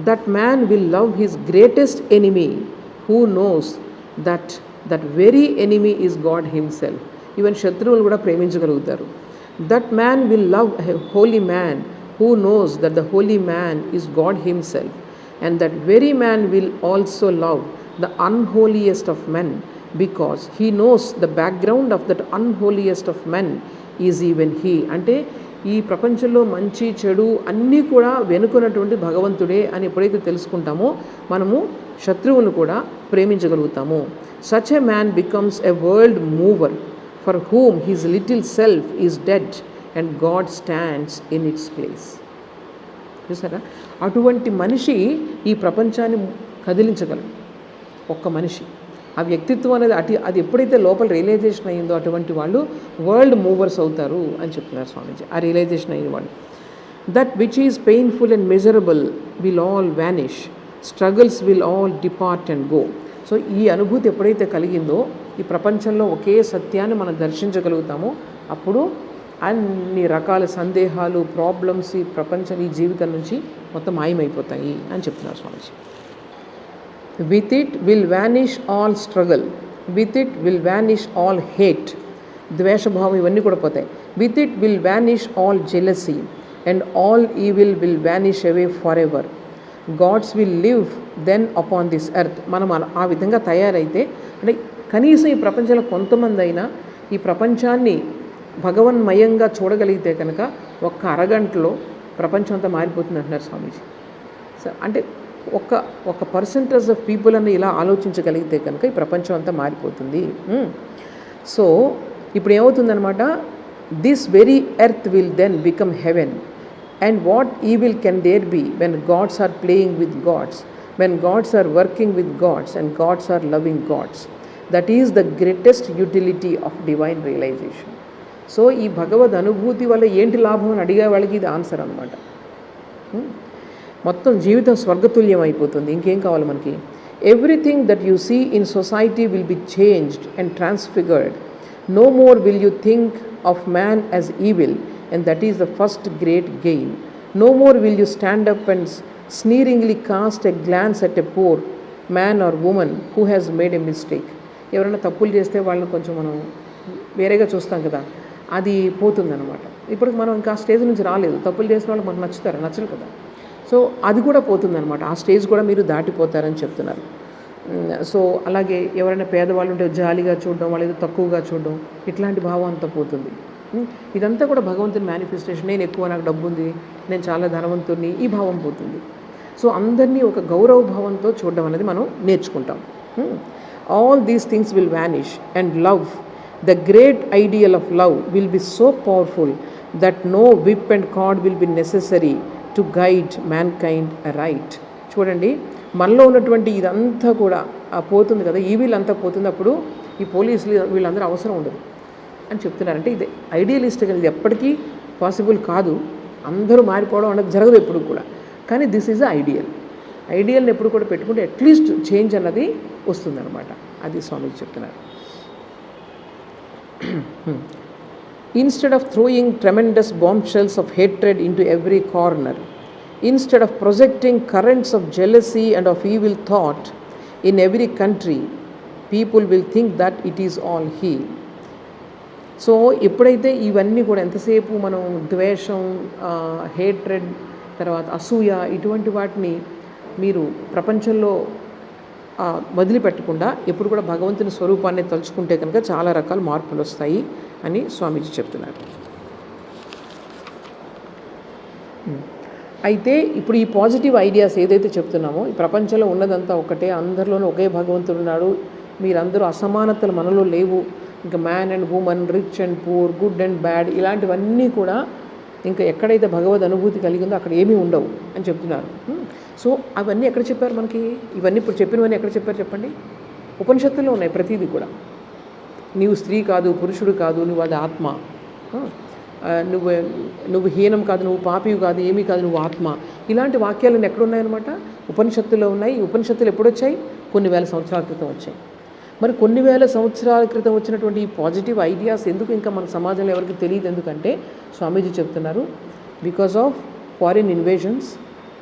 A: That man will love his greatest enemy who knows that that very enemy is God himself. Even శత్రువులు కూడా ప్రేమించగలుగుతారు. That man will love a holy man who knows that the holy man is God himself. And that very man will also love the unholiest of men because he knows the background of that unholiest of men is even he. అంటే ఈ ప్రపంచంలో మంచి చెడు అన్నీ కూడా వెనుకున్నటువంటి భగవంతుడే అని ఎప్పుడైతే తెలుసుకుంటామో మనము శత్రువులను కూడా ప్రేమించగలుగుతాము. Such a man becomes a world mover for whom his little self is dead and God stands in its place. చూసారా, అటువంటి మనిషి ఈ ప్రపంచాన్ని కదిలించగలడు. ఒక్క మనిషి ఆ వ్యక్తిత్వం అనేది అది ఎప్పుడైతే లోపల రియలైజేషన్ అయ్యిందో అటువంటి వాళ్ళు వరల్డ్ మూవర్స్ అవుతారు అని చెప్తున్నారు స్వామీజీ. ఆ రియలైజేషన్ అయిన వాళ్ళు. That which is painful and miserable will all vanish, struggles will all depart and go. So ఈ అనుభూతి ఎప్పుడైతే కలిగిందో ఈ ప్రపంచంలో ఒకే సత్యాన్ని మనం దర్శించగలుగుతామో అప్పుడు అన్ని రకాల సందేహాలు, ప్రాబ్లమ్స్ ఈ ప్రపంచం ఈ జీవితం నుంచి మొత్తం మాయమైపోతాయి అని చెప్తున్నారు స్వామీజీ. With it will vanish all struggle. With it will vanish all hate. ద్వేషభావం ఇవన్నీ కూడా పోతాయి. With it will vanish all jealousy and all evil will vanish away forever. Gods will live then upon this earth. మనం ఆ విధంగా తయారైతే అంటే కనీసం ఈ ప్రపంచంలో కొంతమంది అయినా ఈ ప్రపంచాన్ని భగవన్మయంగా చూడగలిగితే కనుక ఒక్క అరగంటలో ప్రపంచం అంతా మారిపోతుంది అంటున్నారు స్వామీజీ. అంటే ఒక పర్సంటేజ్ ఆఫ్ పీపుల్ అని ఇలా ఆలోచించగలిగితే కనుక ఈ ప్రపంచం అంతా మారిపోతుంది. సో ఇప్పుడు ఏమవుతుందనమాట, this very earth will then become heaven. And what evil can there be when gods are playing with gods, when gods are working with gods and gods are loving gods. That is the greatest utility of divine realisation. So ఈ భగవద్ అనుభూతి వల్ల ఏంటి లాభం అని అడిగే వాళ్ళకి ఇది ఆన్సర్ అనమాట. మొత్తం జీవితం స్వర్గతుల్యం అయిపోతుంది. ఇంకేం కావాలి మనకి? Everything that you see in society will be changed and transfigured. No more will you think of man as evil, and that is the first great gain. No more will you stand up and sneeringly cast a glance at a poor man or women who has made a mistake. ఎవరైనా తప్పులు చేస్తే వాళ్ళని కొంచెం మనం వేరేగా చూస్తాం కదా, అది పోతుందన్నమాట. ఇప్పుడు మనం ఇంకా ఆ స్టేజ్ నుంచి రాలేదు. తప్పులు చేసిన వాళ్ళు మనకు నచ్చరు కదా. సో అది కూడా పోతుందన్నమాట. ఆ స్టేజ్ కూడా మీరు దాటిపోతారని చెప్తున్నారు. సో అలాగే ఎవరైనా పేదవాళ్ళు ఉంటే జాలిగా చూడడం, వాళ్ళు ఏదో తక్కువగా చూడడం, ఇట్లాంటి భావం అంతా పోతుంది. ఇదంతా కూడా భగవంతుని మేనిఫెస్టేషన్. నేను ఎక్కువ, నాకు డబ్బు ఉంది, నేను చాలా ధనవంతుడిని, ఈ భావం పోతుంది. సో అందరినీ ఒక గౌరవ భావంతో చూడడం అనేది మనం నేర్చుకుంటాం. All these things will vanish and love, the great ideal of love will be so powerful that no whip and cord will be necessary to guide mankind right. చూడండి, మనలో ఉన్నటువంటి ఇదంతా కూడా పోతుంది కదా, ఈ వీళ్ళంతా పోతుంది. అప్పుడు ఈ పోలీసులు వీళ్ళందరూ అవసరం ఉండదు అని చెప్తున్నారంటే ఇది ఐడియలిస్ట్. ఇది ఎప్పటికీ పాసిబుల్ కాదు. అందరూ మారిపోవడం అనేది జరగదు ఎప్పుడు కూడా. కానీ దిస్ ఈజ్ ఐడియల్ని ఎప్పుడు కూడా పెట్టుకుంటే అట్లీస్ట్ చేంజ్ అన్నది వస్తుందన్నమాట. అది స్వామీజీ చెప్తున్నారు. Instead of throwing tremendous bombshells of hatred into every corner, instead of projecting currents of jealousy and of evil thought in every country, people will think that it is all he. So ఎప్పుడైతే ఇవన్నీ కూడా ఎంతసేపు మనం ద్వేషం, hatred, తర్వాత అసూయ, ఇటువంటి వాటిని మీరు ప్రపంచంలో వదిలిపెట్టకుండా ఎప్పుడు కూడా భగవంతుని స్వరూపాన్ని తలుచుకుంటే కనుక చాలా రకాల మార్పులు వస్తాయి అని స్వామీజీ చెప్తున్నారు. అయితే ఇప్పుడు ఈ పాజిటివ్ ఐడియాస్ ఏదైతే చెప్తున్నామో, ఈ ప్రపంచంలో ఉన్నదంతా ఒకటే, అందరిలోనూ ఒకే భగవంతుడు ఉన్నాడు, మీరందరూ అసమానతలు మనలో లేవు, ఇంకా man and women, rich and poor, good and bad, ఇలాంటివన్నీ కూడా ఇంకా ఎక్కడైతే భగవద్ అనుభూతి కలిగిందో అక్కడ ఏమీ ఉండవు అని చెప్తున్నారు. సో అవన్నీ ఎక్కడ చెప్పారు మనకి? ఇవన్నీ ఇప్పుడు చెప్పినవన్నీ ఎక్కడ చెప్పారు చెప్పండి? ఉపనిషత్తుల్లో ఉన్నాయి ప్రతిదీ కూడా. నీవు స్త్రీ కాదు, పురుషుడు కాదు, నువ్వు అది ఆత్మ, నువ్వు హీనం కాదు, నువ్వు పాపివి కాదు, ఏమీ కాదు, నువ్వు ఆత్మ. ఇలాంటి వాక్యాలన్నీ ఎక్కడున్నాయన్నమాట? ఉపనిషత్తుల్లో ఉన్నాయి. ఈ ఉపనిషత్తులు ఎప్పుడు వచ్చాయి? కొన్ని వేల సంవత్సరాల క్రితం వచ్చాయి. మరి కొన్ని వేల సంవత్సరాల క్రితం వచ్చినటువంటి ఈ పాజిటివ్ ఐడియాస్ ఎందుకు ఇంకా మన సమాజంలో ఎవరికి తెలియదు? ఎందుకంటే స్వామీజీ చెప్తున్నారు, because of foreign invasions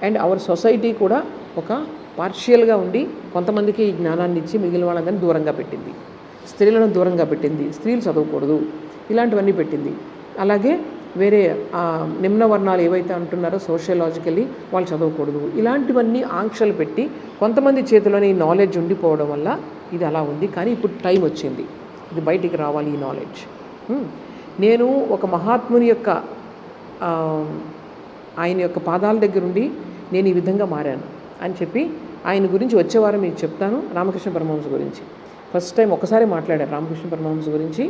A: and our society కూడా ఒక పార్షియల్గా ఉండి కొంతమందికి ఈ జ్ఞానాన్ని ఇచ్చి మిగిలిన వాళ్ళందరినీ దూరంగా పెట్టింది. స్త్రీలను దూరంగా పెట్టింది, స్త్రీలు చదవకూడదు, ఇలాంటివన్నీ పెట్టింది. అలాగే వేరే నిమ్న వర్ణాలు ఏవైతే అంటున్నారో సోషియలాజికల్లీ వాళ్ళు చదవకూడదు, ఇలాంటివన్నీ ఆంక్షలు పెట్టి కొంతమంది చేతిలోనే ఈ నాలెడ్జ్ ఉండిపోవడం వల్ల ఇది అలా ఉంది. కానీ ఇప్పుడు టైం వచ్చింది, ఇది బయటికి రావాలి ఈ నాలెడ్జ్. నేను ఒక మహాత్ముని యొక్క ఆయన యొక్క పాదాల దగ్గర ఉండి నేను ఈ విధంగా మారాను అని చెప్పి ఆయన గురించి వచ్చేవారం మీకు చెప్తాను. రామకృష్ణ పరమహంస గురించి ఫస్ట్ టైం ఒకసారి మాట్లాడారు. రామకృష్ణ పరమహంస గురించి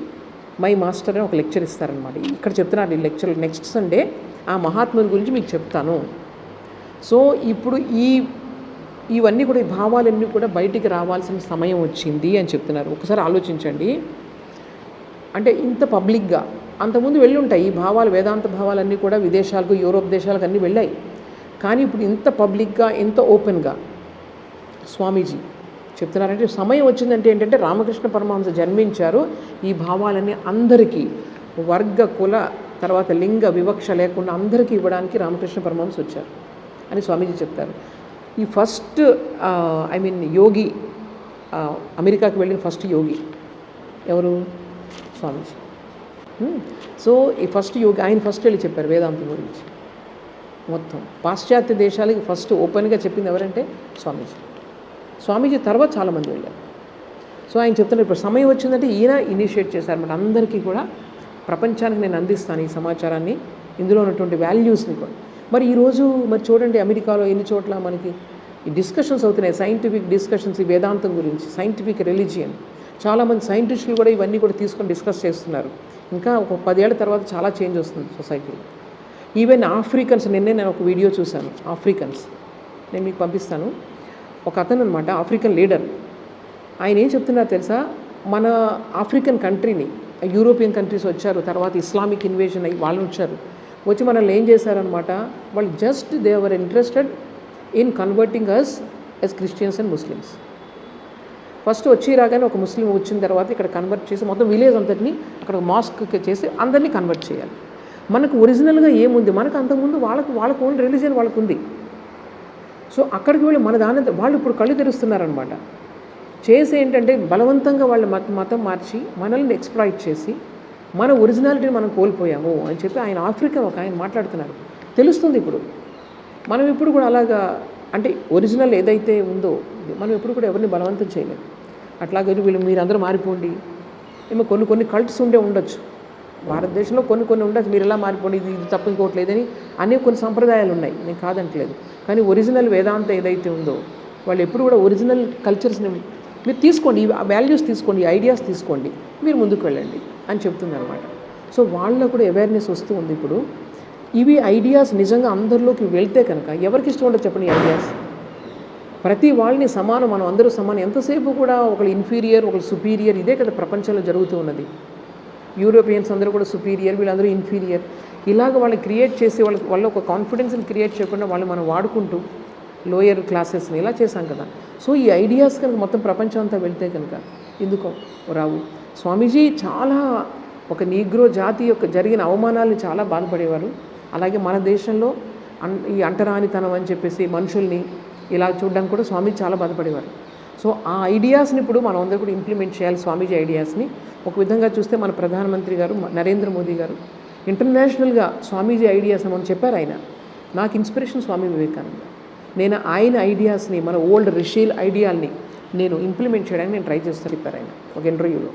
A: మై మాస్టర్ అని ఒక లెక్చర్ ఇస్తారనమాట. ఇక్కడ చెప్తున్నారు ఈ లెక్చర్, నెక్స్ట్ సండే ఆ మహాత్ముని గురించి మీకు చెప్తాను. సో ఇప్పుడు ఇవన్నీ కూడా ఈ భావాలన్నీ కూడా బయటికి రావాల్సిన సమయం వచ్చింది అని చెప్తున్నారు. ఒకసారి ఆలోచించండి. అంటే ఇంత పబ్లిక్గా అంతకుముందు వెళ్ళి ఉంటాయి ఈ భావాలు, వేదాంత భావాలన్నీ కూడా విదేశాలకు, యూరోప్ దేశాలకు అన్నీ వెళ్ళాయి. కానీ ఇప్పుడు ఇంత పబ్లిక్గా, ఇంత ఓపెన్గా స్వామీజీ చెప్తున్నారంటే సమయం వచ్చిందంటే ఏంటంటే రామకృష్ణ పరమహంస జన్మించారు. ఈ భావాలన్నీ అందరికీ, వర్గ, కుల, తర్వాత లింగ వివక్ష లేకుండా అందరికీ ఇవ్వడానికి రామకృష్ణ పరమహంస వచ్చారు అని స్వామీజీ చెప్తారు. ఈ ఫస్ట్ యోగి, అమెరికాకి వెళ్ళిన ఫస్ట్ యోగి ఎవరు? స్వామీజీ. సో ఈ ఫస్ట్ యోగి ఆయన ఫస్ట్ వెళ్ళి చెప్పారు వేదాంతం గురించి. మొత్తం పాశ్చాత్య దేశాలకి ఫస్ట్ ఓపెన్గా చెప్పింది ఎవరంటే స్వామీజీ. స్వామీజీ తర్వాత చాలామంది వెళ్ళారు. సో ఆయన చెప్తున్నారు ఇప్పుడు సమయం వచ్చిందంటే ఈయన ఇనిషియేట్ చేశారన్నమాట. అందరికీ కూడా ప్రపంచానికి నేను అందిస్తాను ఈ సమాచారాన్ని, ఇందులో ఉన్నటువంటి వాల్యూస్ని కూడా. మరి ఈరోజు మరి చూడండి అమెరికాలో ఎన్ని చోట్ల మనకి ఈ డిస్కషన్స్ అవుతున్నాయి, సైంటిఫిక్ డిస్కషన్స్ ఈ వేదాంతం గురించి, సైంటిఫిక్ రిలీజియన్. చాలామంది సైంటిస్టులు కూడా ఇవన్నీ కూడా తీసుకొని డిస్కస్ చేస్తున్నారు. ఇంకా ఒక 10 ఏళ్ల తర్వాత చాలా చేంజ్ వస్తుంది సొసైటీలో. ఈవెన్ ఆఫ్రికన్స్, నిన్నే నేను ఒక వీడియో చూశాను, ఆఫ్రికన్స్ నేను మీకు పంపిస్తాను. ఒక అతను అనమాట, ఆఫ్రికన్ లీడర్. ఆయన ఏం చెప్తున్నారు తెలుసా? మన ఆఫ్రికన్ కంట్రీని యూరోపియన్ కంట్రీస్ వచ్చారు, తర్వాత ఇస్లామిక్ ఇన్వేషన్ అయ్యి వాళ్ళు వచ్చారు, వచ్చి మనల్ని ఏం చేశారనమాట, వాళ్ళు just they were interested in converting us as Christians and Muslims. First వచ్చి రాగానే ఒక ముస్లిం వచ్చిన తర్వాత ఇక్కడ కన్వర్ట్ చేసి మొత్తం విలేజ్ అంతటిని అక్కడ మాస్క్ చేసి అందరినీ కన్వర్ట్ చేయాలి. మనకు ఒరిజినల్గా ఏముంది, మనకు అంతకుముందు వాళ్ళకు ఓన్ రిలీజియన్ వాళ్ళకు ఉంది. సో అక్కడికి వెళ్ళి మన దాని వాళ్ళు ఇప్పుడు కళ్ళు తెరుస్తున్నారనమాట. చేసి ఏంటంటే బలవంతంగా వాళ్ళ మతం మార్చి మనల్ని ఎక్స్ప్లాయిట్ చేసి మన ఒరిజినాలిటీని మనం కోల్పోయాము అని చెప్పి ఆయన ఆఫ్రికన్ ఒక ఆయన మాట్లాడుతున్నారు. తెలుస్తుంది ఇప్పుడు. మనం ఇప్పుడు కూడా అలాగా అంటే ఒరిజినల్ ఏదైతే ఉందో మనం ఎప్పుడు కూడా ఎవరిని బలవంతం చేయలేదు. అట్లాగే మీరందరూ మారిపోండి, ఏమో కొన్ని కల్ట్స్ ఉండొచ్చు భారతదేశంలో, కొన్ని ఉండొచ్చు, మీరు ఎలా మారిపోండి, ఇది తప్ప ఇంకోట్లేదని అనే కొన్ని సంప్రదాయాలు ఉన్నాయి, నేను కాదంటలేదు. కానీ ఒరిజినల్ వేదాంత ఏదైతే ఉందో వాళ్ళు ఎప్పుడు కూడా ఒరిజినల్ కల్చర్స్ని మీరు తీసుకోండి, ఈ వాల్యూస్ తీసుకోండి, ఈ ఐడియాస్ తీసుకోండి, మీరు ముందుకు వెళ్ళండి అని చెప్తుందన్నమాట. సో వాళ్ళలో కూడా అవేర్నెస్ వస్తూ ఉంది ఇప్పుడు. ఇవి ఐడియాస్ నిజంగా అందరిలోకి వెళ్తే కనుక ఎవరికి ఇష్టం ఉండదు చెప్పండి. ఈ ఐడియాస్ ప్రతి వాళ్ళని సమానం, మనం అందరూ సమానం. ఎంతసేపు కూడా ఒకళ్ళు ఇన్ఫీరియర్ ఒకళ్ళు సుపీరియర్, ఇదే కదా ప్రపంచంలో జరుగుతూ ఉన్నది. యూరోపియన్స్ అందరూ కూడా సుపీరియర్, వీళ్ళందరూ ఇన్ఫీరియర్. ఇలాగ వాళ్ళని క్రియేట్ చేసి వాళ్ళ ఒక కాన్ఫిడెన్స్ని క్రియేట్ చేయకుండా వాళ్ళు మనం వాడుకుంటూ లోయర్ క్లాసెస్ని ఇలా చేశాం కదా. సో ఈ ఐడియాస్ కనుక మొత్తం ప్రపంచం అంతా వెళ్తే కనుక ఎందుకో రావు. స్వామీజీ చాలా ఒక నీగ్రో జాతి యొక్క జరిగిన అవమానాలను చాలా బాధపడేవారు. అలాగే మన దేశంలో ఈ అంటరానితనం అని చెప్పేసి మనుషుల్ని ఇలా చూడడానికి కూడా స్వామీజీ చాలా బాధపడేవారు. సో ఆ ఐడియాస్ని ఇప్పుడు మనం అందరూ కూడా ఇంప్లిమెంట్ చేయాలి. స్వామీజీ ఐడియాస్ని ఒక విధంగా చూస్తే మన ప్రధానమంత్రి గారు నరేంద్ర మోదీ గారు ఇంటర్నేషనల్గా స్వామీజీ ఐడియాస్ అని చెప్పారు. ఆయన నాకు ఇన్స్పిరేషన్ స్వామి వివేకానంద. నేను ఆయన ఐడియాస్ని, మన ఓల్డ్ రిషీల్ ఐడియాల్ని నేను ఇంప్లిమెంట్ చేయడానికి నేను ట్రై చేస్తాను చెప్పారు ఆయన ఒక ఇంటర్వ్యూలో.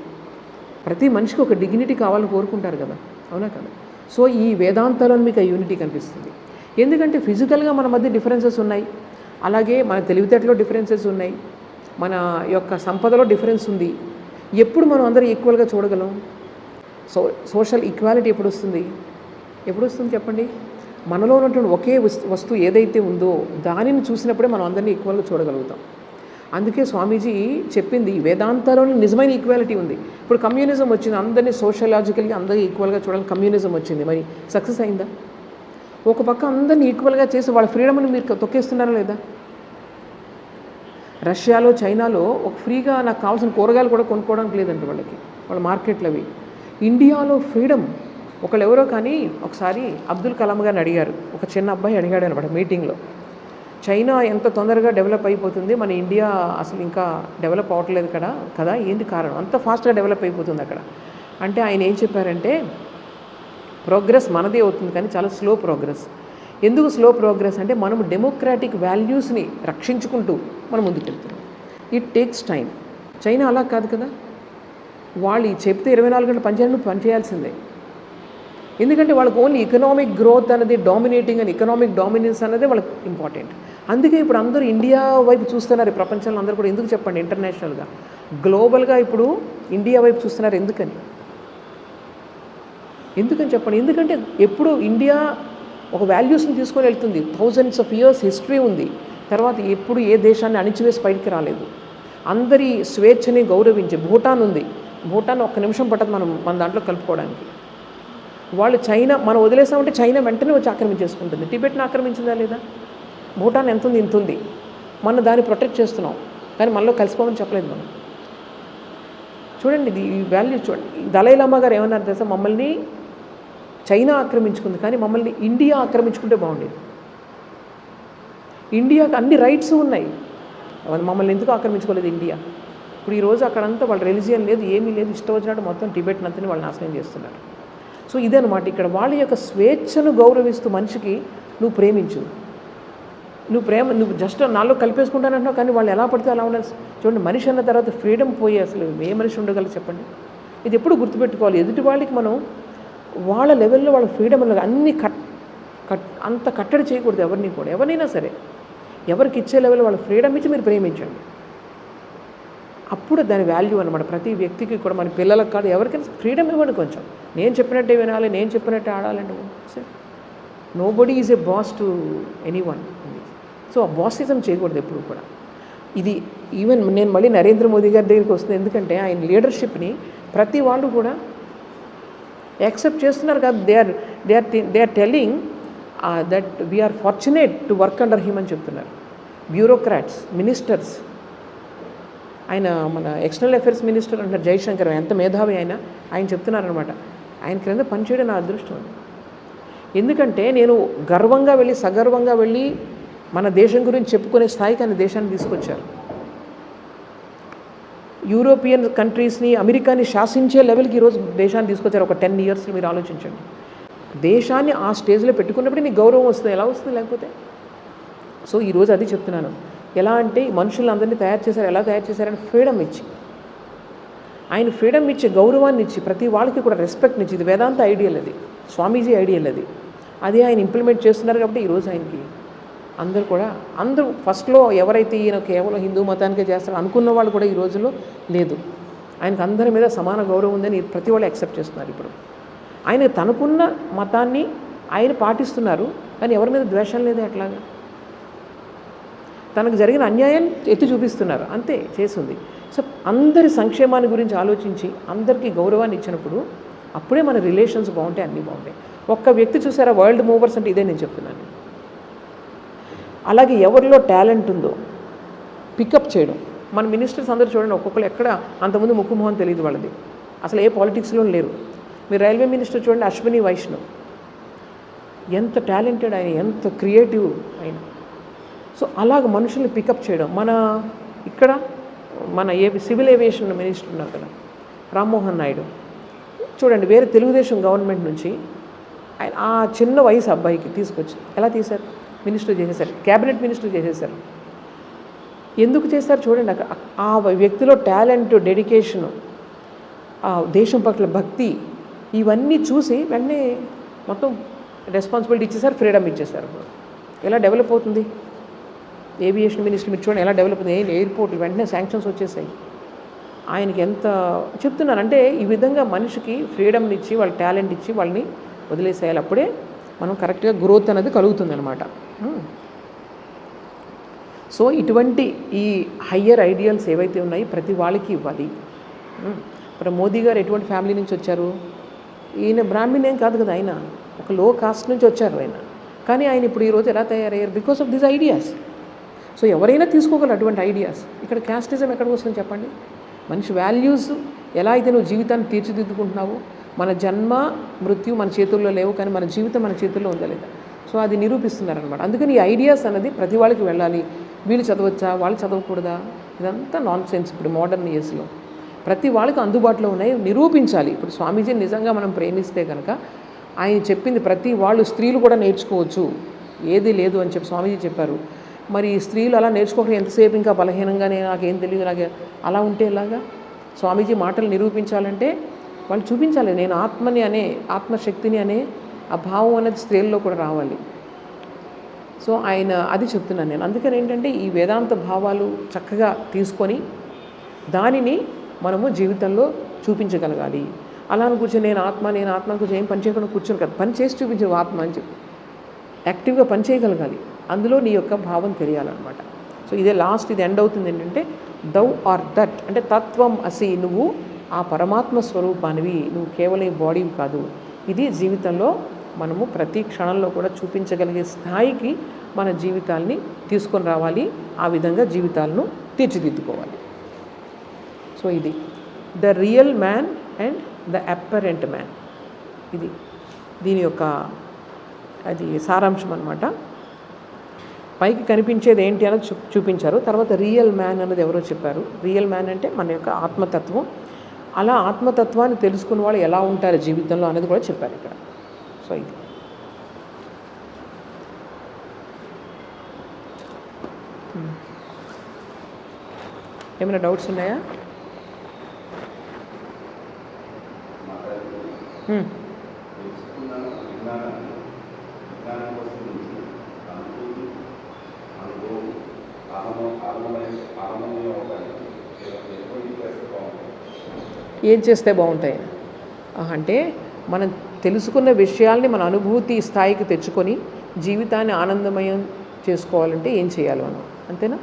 A: ప్రతి మనిషికి ఒక డిగ్నిటీ కావాలని కోరుకుంటారు కదా, అవునా కదా. సో ఈ వేదాంతాలో మీకు ఆ యూనిటీ కనిపిస్తుంది. ఎందుకంటే ఫిజికల్గా మన మధ్య డిఫరెన్సెస్ ఉన్నాయి, అలాగే మన తెలివితేటలో డిఫరెన్సెస్ ఉన్నాయి, మన యొక్క సంపదలో డిఫరెన్స్ ఉంది. ఎప్పుడు మనం అందరూ ఈక్వల్గా చూడగలం? సోషల్ ఈక్వాలిటీ ఎప్పుడు వస్తుంది చెప్పండి? మనలో ఉన్నటువంటి ఒకే వస్తువు ఏదైతే ఉందో దానిని చూసినప్పుడే మనం అందరినీ ఈక్వల్గా చూడగలుగుతాం. అందుకే స్వామీజీ చెప్పింది వేదాంతాలోని నిజమైన ఈక్వాలిటీ ఉంది. ఇప్పుడు కమ్యూనిజం వచ్చింది, అందరినీ సోషలాజికల్గా అందరూ ఈక్వల్గా చూడాలి, కమ్యూనిజం వచ్చింది. మరి సక్సెస్ అయిందా? ఒక పక్క అందరినీ ఈక్వల్గా చేసి వాళ్ళ ఫ్రీడమ్ని మీరు తొక్కేస్తున్నారా లేదా? రష్యాలో, చైనాలో ఒక ఫ్రీగా నాకు కావాల్సిన కూరగాయలు కూడా కొనుక్కోవడానికి లేదంట వాళ్ళ మార్కెట్లు అవి. ఇండియాలో ఫ్రీడమ్. ఎవరో కానీ ఒకసారి అబ్దుల్ కలాం గారిని అడిగారు, ఒక చిన్న అబ్బాయి అడిగాడు అనమాట మీటింగ్లో, చైనా ఎంత తొందరగా డెవలప్ అయిపోతుంది, మన ఇండియా అసలు ఇంకా డెవలప్ అవ్వట్లేదు కదా, ఏంటి కారణం, అంత ఫాస్ట్గా డెవలప్ అయిపోతుంది అక్కడ అంటే ఆయన ఏం చెప్పారంటే, ప్రోగ్రెస్ మనదే అవుతుంది కానీ చాలా స్లో ప్రోగ్రెస్. ఎందుకు స్లో ప్రోగ్రెస్ అంటే మనం డెమోక్రాటిక్ వాల్యూస్ని రక్షించుకుంటూ మనం ముందుకెళ్తున్నాం. It takes time. చైనా అలా కాదు కదా, వాళ్ళు చెప్తే 24 గంటలు పనిచేయాల్సిందే. ఎందుకంటే వాళ్ళకి ఓన్లీ ఎకనామిక్ గ్రోత్ అనేది డామినేటింగ్ అని, ఎకనామిక్ డామినెన్స్ అనేది వాళ్ళకి ఇంపార్టెంట్. అందుకే ఇప్పుడు అందరూ ఇండియా వైపు చూస్తున్నారు. ప్రపంచంలో అందరూ కూడా ఎందుకు చెప్పండి, ఇంటర్నేషనల్గా గ్లోబల్గా ఇప్పుడు ఇండియా వైపు చూస్తున్నారు. ఎందుకని చెప్పండి? ఎందుకంటే ఎప్పుడు ఇండియా ఒక వాల్యూస్ని తీసుకొని వెళ్తుంది. థౌజండ్స్ ఆఫ్ ఇయర్స్ హిస్టరీ ఉంది. తర్వాత ఎప్పుడు ఏ దేశాన్ని అణిచివేసి బయటికి రాలేదు. అందరి స్వేచ్ఛని గౌరవించి భూటాన్ ఉంది. భూటాన్ ఒక్క నిమిషం పట్టదు మన దాంట్లో కలుపుకోవడానికి. వాళ్ళు చైనా మనం వదిలేసామంటే చైనా వెంటనే వచ్చి ఆక్రమించేసుకుంటుంది. టిబెట్ని ఆక్రమించిందా లేదా? భూటాన్ ఎంత ఉంది, మనం దాన్ని ప్రొటెక్ట్ చేస్తున్నాం కానీ మనలో కలిసిపోమని చెప్పలేదు మనం. చూడండి ఈ వాల్యూ చూడండి. దలైలామా గారు ఏమన్నారు తెలుసా, మమ్మల్ని చైనా ఆక్రమించుకుంది కానీ మమ్మల్ని ఇండియా ఆక్రమించుకుంటే బాగుండేది. ఇండియాకి అన్ని రైట్స్ ఉన్నాయి, మమ్మల్ని ఎందుకు ఆక్రమించుకోలేదు ఇండియా? ఇప్పుడు ఈరోజు అక్కడంతా వాళ్ళ రిలీజియన్ లేదు, ఏమీ లేదు, ఇష్టం వచ్చినట్టు మొత్తం టిబెట్ని అంతా వాళ్ళు నాశనం చేస్తున్నారు. సో ఇదనమాట ఇక్కడ వాళ్ళ యొక్క స్వేచ్ఛను గౌరవిస్తూ మనిషికి నువ్వు ప్రేమించు, నువ్వు జస్ట్ నాలో కలిపేసుకుంటానంటున్నావు కానీ వాళ్ళు ఎలా పడితే అలా ఉన్నారు. చూడండి, మనిషి అన్న తర్వాత ఫ్రీడమ్ పోయి అసలు ఏ మనిషి ఉండగలరు చెప్పండి? ఇది ఎప్పుడు గుర్తుపెట్టుకోవాలి. ఎదుటి వాళ్ళకి మనం వాళ్ళ లెవెల్లో వాళ్ళ ఫ్రీడమ్ అన్ని అంత కట్టడి చేయకూడదు ఎవరినైనా సరే. ఎవరికి ఇచ్చే లెవెల్ వాళ్ళ ఫ్రీడమ్ ఇచ్చి మీరు ప్రేమించండి. అప్పుడు దాని వాల్యూ అనమాట. ప్రతి వ్యక్తికి కూడా మన పిల్లలకు కాదు ఎవరికైనా ఫ్రీడమ్ ఇవ్వండి. కొంచెం నేను చెప్పినట్టే వినాలి, నేను చెప్పినట్టే ఆడాలండి. Nobody is a boss to anyone. So ఆ బాసిజం చేయకూడదు ఎప్పుడు కూడా. ఇది ఈవెన్ నేను మళ్ళీ నరేంద్ర మోదీ గారి దగ్గరికి వస్తుంది. ఎందుకంటే ఆయన లీడర్షిప్ని ప్రతి వాళ్ళు కూడా యాక్సెప్ట్ చేస్తున్నారు కాదు, they are telling that we are fortunate to work under him అని చెప్తున్నారు. బ్యూరోక్రాట్స్, మినిస్టర్స్, ఆయన మన ఎక్స్టర్నల్ అఫేర్స్ మినిస్టర్ అంటారు జైశంకర్, ఎంత మేధావి ఆయన చెప్తున్నారనమాట, ఆయన క్రింద పనిచేయడం నా అదృష్టం. ఎందుకంటే నేను గర్వంగా వెళ్ళి సగర్వంగా వెళ్ళి మన దేశం గురించి చెప్పుకునే స్థాయికి ఆయన దేశాన్ని తీసుకొచ్చారు. యూరోపియన్ కంట్రీస్ని, అమెరికాని శాసించే లెవెల్కి ఈరోజు దేశాన్ని తీసుకొచ్చారు. ఒక 10 years మీరు ఆలోచించండి. దేశాన్ని ఆ స్టేజ్లో పెట్టుకున్నప్పుడు నీకు గౌరవం వస్తుంది, ఎలా వస్తుంది లేకపోతే? సో ఈరోజు అది చెప్తున్నాను. ఎలా అంటే మనుషులందరినీ తయారు చేశారు, ఎలా తయారు చేశారని ఫ్రీడమ్ ఇచ్చి, ఆయన ఫ్రీడమ్ ఇచ్చి, గౌరవాన్ని ఇచ్చి, ప్రతి వాళ్ళకి కూడా రెస్పెక్ట్ని ఇచ్చి, ఇది వేదాంత ఐడియల్, అది స్వామీజీ ఐడియల్, అది ఆయన ఇంప్లిమెంట్ చేస్తున్నారు. కాబట్టి ఈరోజు ఆయనకి అందరూ ఫస్ట్లో ఎవరైతే ఈయన కేవలం హిందూ మతానికే చేస్తారో అనుకున్న వాళ్ళు కూడా ఈ రోజుల్లో లేదు. ఆయనకు అందరి మీద సమాన గౌరవం ఉందని ప్రతి వాళ్ళు యాక్సెప్ట్ చేస్తున్నారు. ఇప్పుడు ఆయన తనకున్న మతాన్ని ఆయన పాటిస్తున్నారు, కానీ ఎవరి మీద ద్వేషం లేదు. అట్లాగా తనకు జరిగిన అన్యాయం ఎత్తి చూపిస్తున్నారు, అంతే చేసింది. సో అందరి సంక్షేమాన్ని గురించి ఆలోచించి అందరికీ గౌరవాన్ని ఇచ్చినప్పుడు అప్పుడే మన రిలేషన్స్ బాగుంటాయి, అన్నీ బాగుంటాయి. ఒక్క వ్యక్తి చూసారా, వరల్డ్ మూవర్స్ అంటే ఇదే నేను చెప్తున్నాను. అలాగే ఎవరిలో టాలెంట్ ఉందో పికప్ చేయడం. మన మినిస్టర్స్ అందరూ చూడండి, ఒక్కొక్కరు ఎక్కడ అంతకుముందు ముక్కు మొహం తెలియదు వాళ్ళది, అసలు ఏ పాలిటిక్స్లో లేరు. మీరు రైల్వే మినిస్టర్ చూడండి, అశ్విని వైష్ణవ్, ఎంత టాలెంటెడ్ ఆయన, ఎంత క్రియేటివ్ ఆయన. సో అలాగ మనుషుల్ని పికప్ చేయడం. ఇక్కడ మన సివిల్ ఏవియేషన్ మినిస్టర్ ఉన్నారు కదా, రామ్మోహన్ నాయుడు చూడండి, వేరే తెలుగుదేశం గవర్నమెంట్ నుంచి ఆయన ఆ చిన్న వయసు అబ్బాయికి తీసుకొచ్చి ఎలా తీశారు, మినిస్టర్ చేసేసారు, క్యాబినెట్ మినిస్టర్ చేసేసారు. ఎందుకు చేస్తారు చూడండి, అక్కడ ఆ వ్యక్తిలో టాలెంట్, డెడికేషను, ఆ దేశం పట్ల భక్తి, ఇవన్నీ చూసి వెంటనే మొత్తం రెస్పాన్సిబిలిటీ ఇచ్చేసారు, ఫ్రీడమ్ ఇచ్చేసారు. ఎలా డెవలప్ అవుతుంది ఏవియేషన్ మినిస్టర్, మీరు చూడండి ఎలా డెవలప్ అవుతుంది. ఎయిర్పోర్ట్లు వెంటనే శాంక్షన్స్ వచ్చేసాయి. ఆయనకి ఎంత చెప్తున్నానంటే ఈ విధంగా మనిషికి ఫ్రీడమ్ని ఇచ్చి, వాళ్ళ టాలెంట్ ఇచ్చి వాళ్ళని వదిలేసేయాలి. అప్పుడే మనం కరెక్ట్గా గ్రోత్ అనేది కలుగుతుంది అనమాట. సో ఇటువంటి ఈ హయ్యర్ ఐడియల్స్ ఏవైతే ఉన్నాయో ప్రతి వాళ్ళకి ఇవ్వాలి. ఇప్పుడు మోదీ గారు ఎటువంటి ఫ్యామిలీ నుంచి వచ్చారు, ఈయన బ్రాహ్మణ్ ఏం కాదు కదా, ఆయన ఒక లో కాస్ట్ నుంచి వచ్చారు ఆయన. కానీ ఆయన ఇప్పుడు ఈరోజు ఎలా తయారయ్యారు, because of these ideas. So ఎవరైనా తీసుకోగలరు అటువంటి ఐడియాస్. ఇక్కడ క్యాస్టిజం ఎక్కడికి వస్తుంది చెప్పండి? మనిషి వాల్యూస్ ఎలా అయితే నువ్వు జీవితాన్ని తీర్చిదిద్దుకుంటున్నావు, మన జన్మ మృత్యు మన చేతుల్లో లేవు, కానీ మన జీవితం మన చేతుల్లో ఉందా లేదా, సో అది నిరూపిస్తున్నారనమాట. అందుకని ఈ ఐడియాస్ అన్నది ప్రతి వాళ్ళకి వెళ్ళాలి. వీళ్ళు చదవచ్చా, వాళ్ళు చదవకూడదా, ఇదంతా నాన్ సెన్స్. ఇప్పుడు మోడర్న్ ఇయర్స్లో ప్రతి వాళ్ళకి అందుబాటులో ఉన్నాయి, నిరూపించాలి. ఇప్పుడు స్వామీజీని నిజంగా మనం ప్రేమిస్తే కనుక ఆయన చెప్పింది ప్రతి వాళ్ళు, స్త్రీలు కూడా నేర్చుకోవచ్చు, ఏది లేదు అని చెప్పి స్వామీజీ చెప్పారు. మరి స్త్రీలు అలా నేర్చుకోకుండా ఎంతసేపు ఇంకా బలహీనంగానే నాకేం తెలియదు, నాకు అలా ఉంటే ఎలాగా? స్వామీజీ మాటలు నిరూపించాలంటే వాళ్ళు చూపించాలి, నేను ఆత్మని అనే, ఆత్మశక్తిని అనే ఆ భావం అనేది స్త్రీల్లో కూడా రావాలి. సో ఆయన అది చెప్తున్నాను నేను. అందుకని ఏంటంటే ఈ వేదాంత భావాలు చక్కగా తీసుకొని దానిని మనము జీవితంలో చూపించగలగాలి. అలా అని కూర్చొని నేను ఆత్మ కూర్చొని ఏం పని చేయకుండా కూర్చొని కదా, పని చేసి చూపించు ఆత్మ అని చెప్పి యాక్టివ్గా పని చేయగలగాలి. అందులో నీ యొక్క భావం తెలియాలన్నమాట. సో ఇదే లాస్ట్, ఇది ఎండ్ అవుతుంది ఏంటంటే దౌ ఆర్ దట్, అంటే తత్వం అసి, నువ్వు ఆ పరమాత్మ స్వరూపానివి, నువ్వు కేవలం ఈ బాడీ కాదు. ఇది జీవితంలో మనము ప్రతి క్షణంలో కూడా చూపించగలిగే స్థాయికి మన జీవితాల్ని తీసుకొని రావాలి. ఆ విధంగా జీవితాలను తీర్చిదిద్దుకోవాలి. సో ఇది the real man and the apparent man, ఇది దీని యొక్క అది సారాంశం అన్నమాట. పైకి కనిపించేది ఏంటి అన్నది చూపించారు. తర్వాత రియల్ మ్యాన్ అన్నది ఎవరో చెప్పారు. రియల్ మ్యాన్ అంటే మన యొక్క ఆత్మతత్వం. అలా ఆత్మతత్వాన్ని తెలుసుకున్న వాళ్ళు ఎలా ఉంటారు జీవితంలో అనేది కూడా చెప్పారు ఇక్కడ. సో ఇది ఏమైనా డౌట్స్ ఉన్నాయా? ఏం చేస్తే బాగుంటాయి అంటే మనం తెలుసుకున్న విషయాల్ని మన అనుభూతి స్థాయికి తెచ్చుకొని జీవితాన్ని ఆనందమయం చేసుకోవాలంటే ఏం చేయాలి మనం, అంతేనా?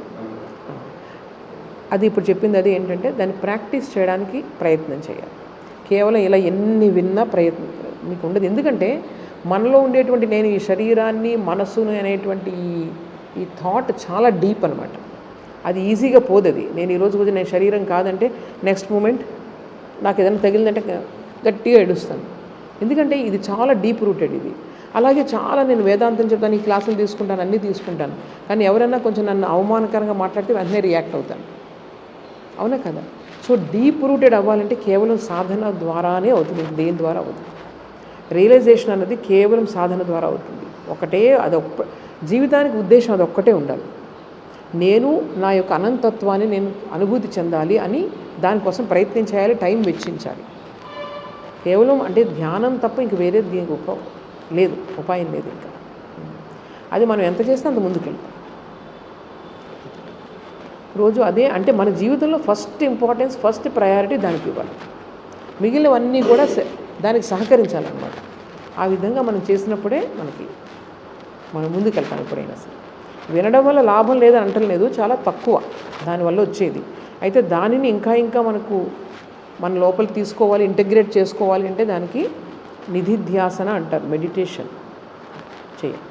A: అది ఇప్పుడు చెప్పింది అది ఏంటంటే దాన్ని ప్రాక్టీస్ చేయడానికి ప్రయత్నం చేయాలి. కేవలం ఇలా ఎన్ని విన్నా మీకు ఉండదు. ఎందుకంటే మనలో ఉండేటువంటి నేను ఈ శరీరాన్ని మనస్సును అనేటువంటి ఈ థాట్ చాలా డీప్ అనమాట. అది ఈజీగా పోదది. నేను ఈరోజు కొంచెం నేను శరీరం కాదంటే నెక్స్ట్ మూమెంట్ నాకు ఏదైనా తగిలిందంటే గట్టిగా ఏడుస్తాను. ఎందుకంటే ఇది చాలా డీప్ రూటెడ్ ఇది. అలాగే చాలా నేను వేదాంతం చెప్తాను, ఈ క్లాసులు తీసుకుంటాను, అన్నీ తీసుకుంటాను. కానీ ఎవరైనా కొంచెం నన్ను అవమానకరంగా మాట్లాడితే వెంటనే రియాక్ట్ అవుతాను. అవునా కదా? సో డీప్ రూటెడ్ అవ్వాలంటే కేవలం సాధన ద్వారానే అవుతుంది, దేని ద్వారా అవుతుంది. రియలైజేషన్ అన్నది కేవలం సాధన ద్వారా అవుతుంది. ఒకటే జీవితానికి ఉద్దేశం అది ఒక్కటే ఉండాలి. నేను నా యొక్క అనంతత్వాన్ని నేను అనుభూతి చెందాలి అని దానికోసం ప్రయత్నం చేయాలి, టైం వెచ్చించాలి. కేవలం అంటే ధ్యానం తప్ప ఇంక వేరే దీనికి లేదు, ఉపాయం లేదు. ఇంకా అది మనం ఎంత చేస్తే అంత ముందుకెళ్తాం. రోజు అదే అంటే మన జీవితంలో ఫస్ట్ ఇంపార్టెన్స్, ఫస్ట్ ప్రయారిటీ దానికి ఇవ్వాలి. మిగిలినవన్నీ కూడా దానికి సహకరించాలన్నమాట. ఆ విధంగా మనం చేసినప్పుడే మనం ముందుకెళ్తాం. ఎప్పుడైనా సరే వినడం వల్ల లాభం లేదని అంటలేదు, చాలా తక్కువ దానివల్ల వచ్చేది. అయితే దానిని ఇంకా మన లోపల తీసుకోవాలి, ఇంటిగ్రేట్ చేసుకోవాలి అంటే దానికి నిధిధ్యాసన అంటారు, మెడిటేషన్ చేయాలి.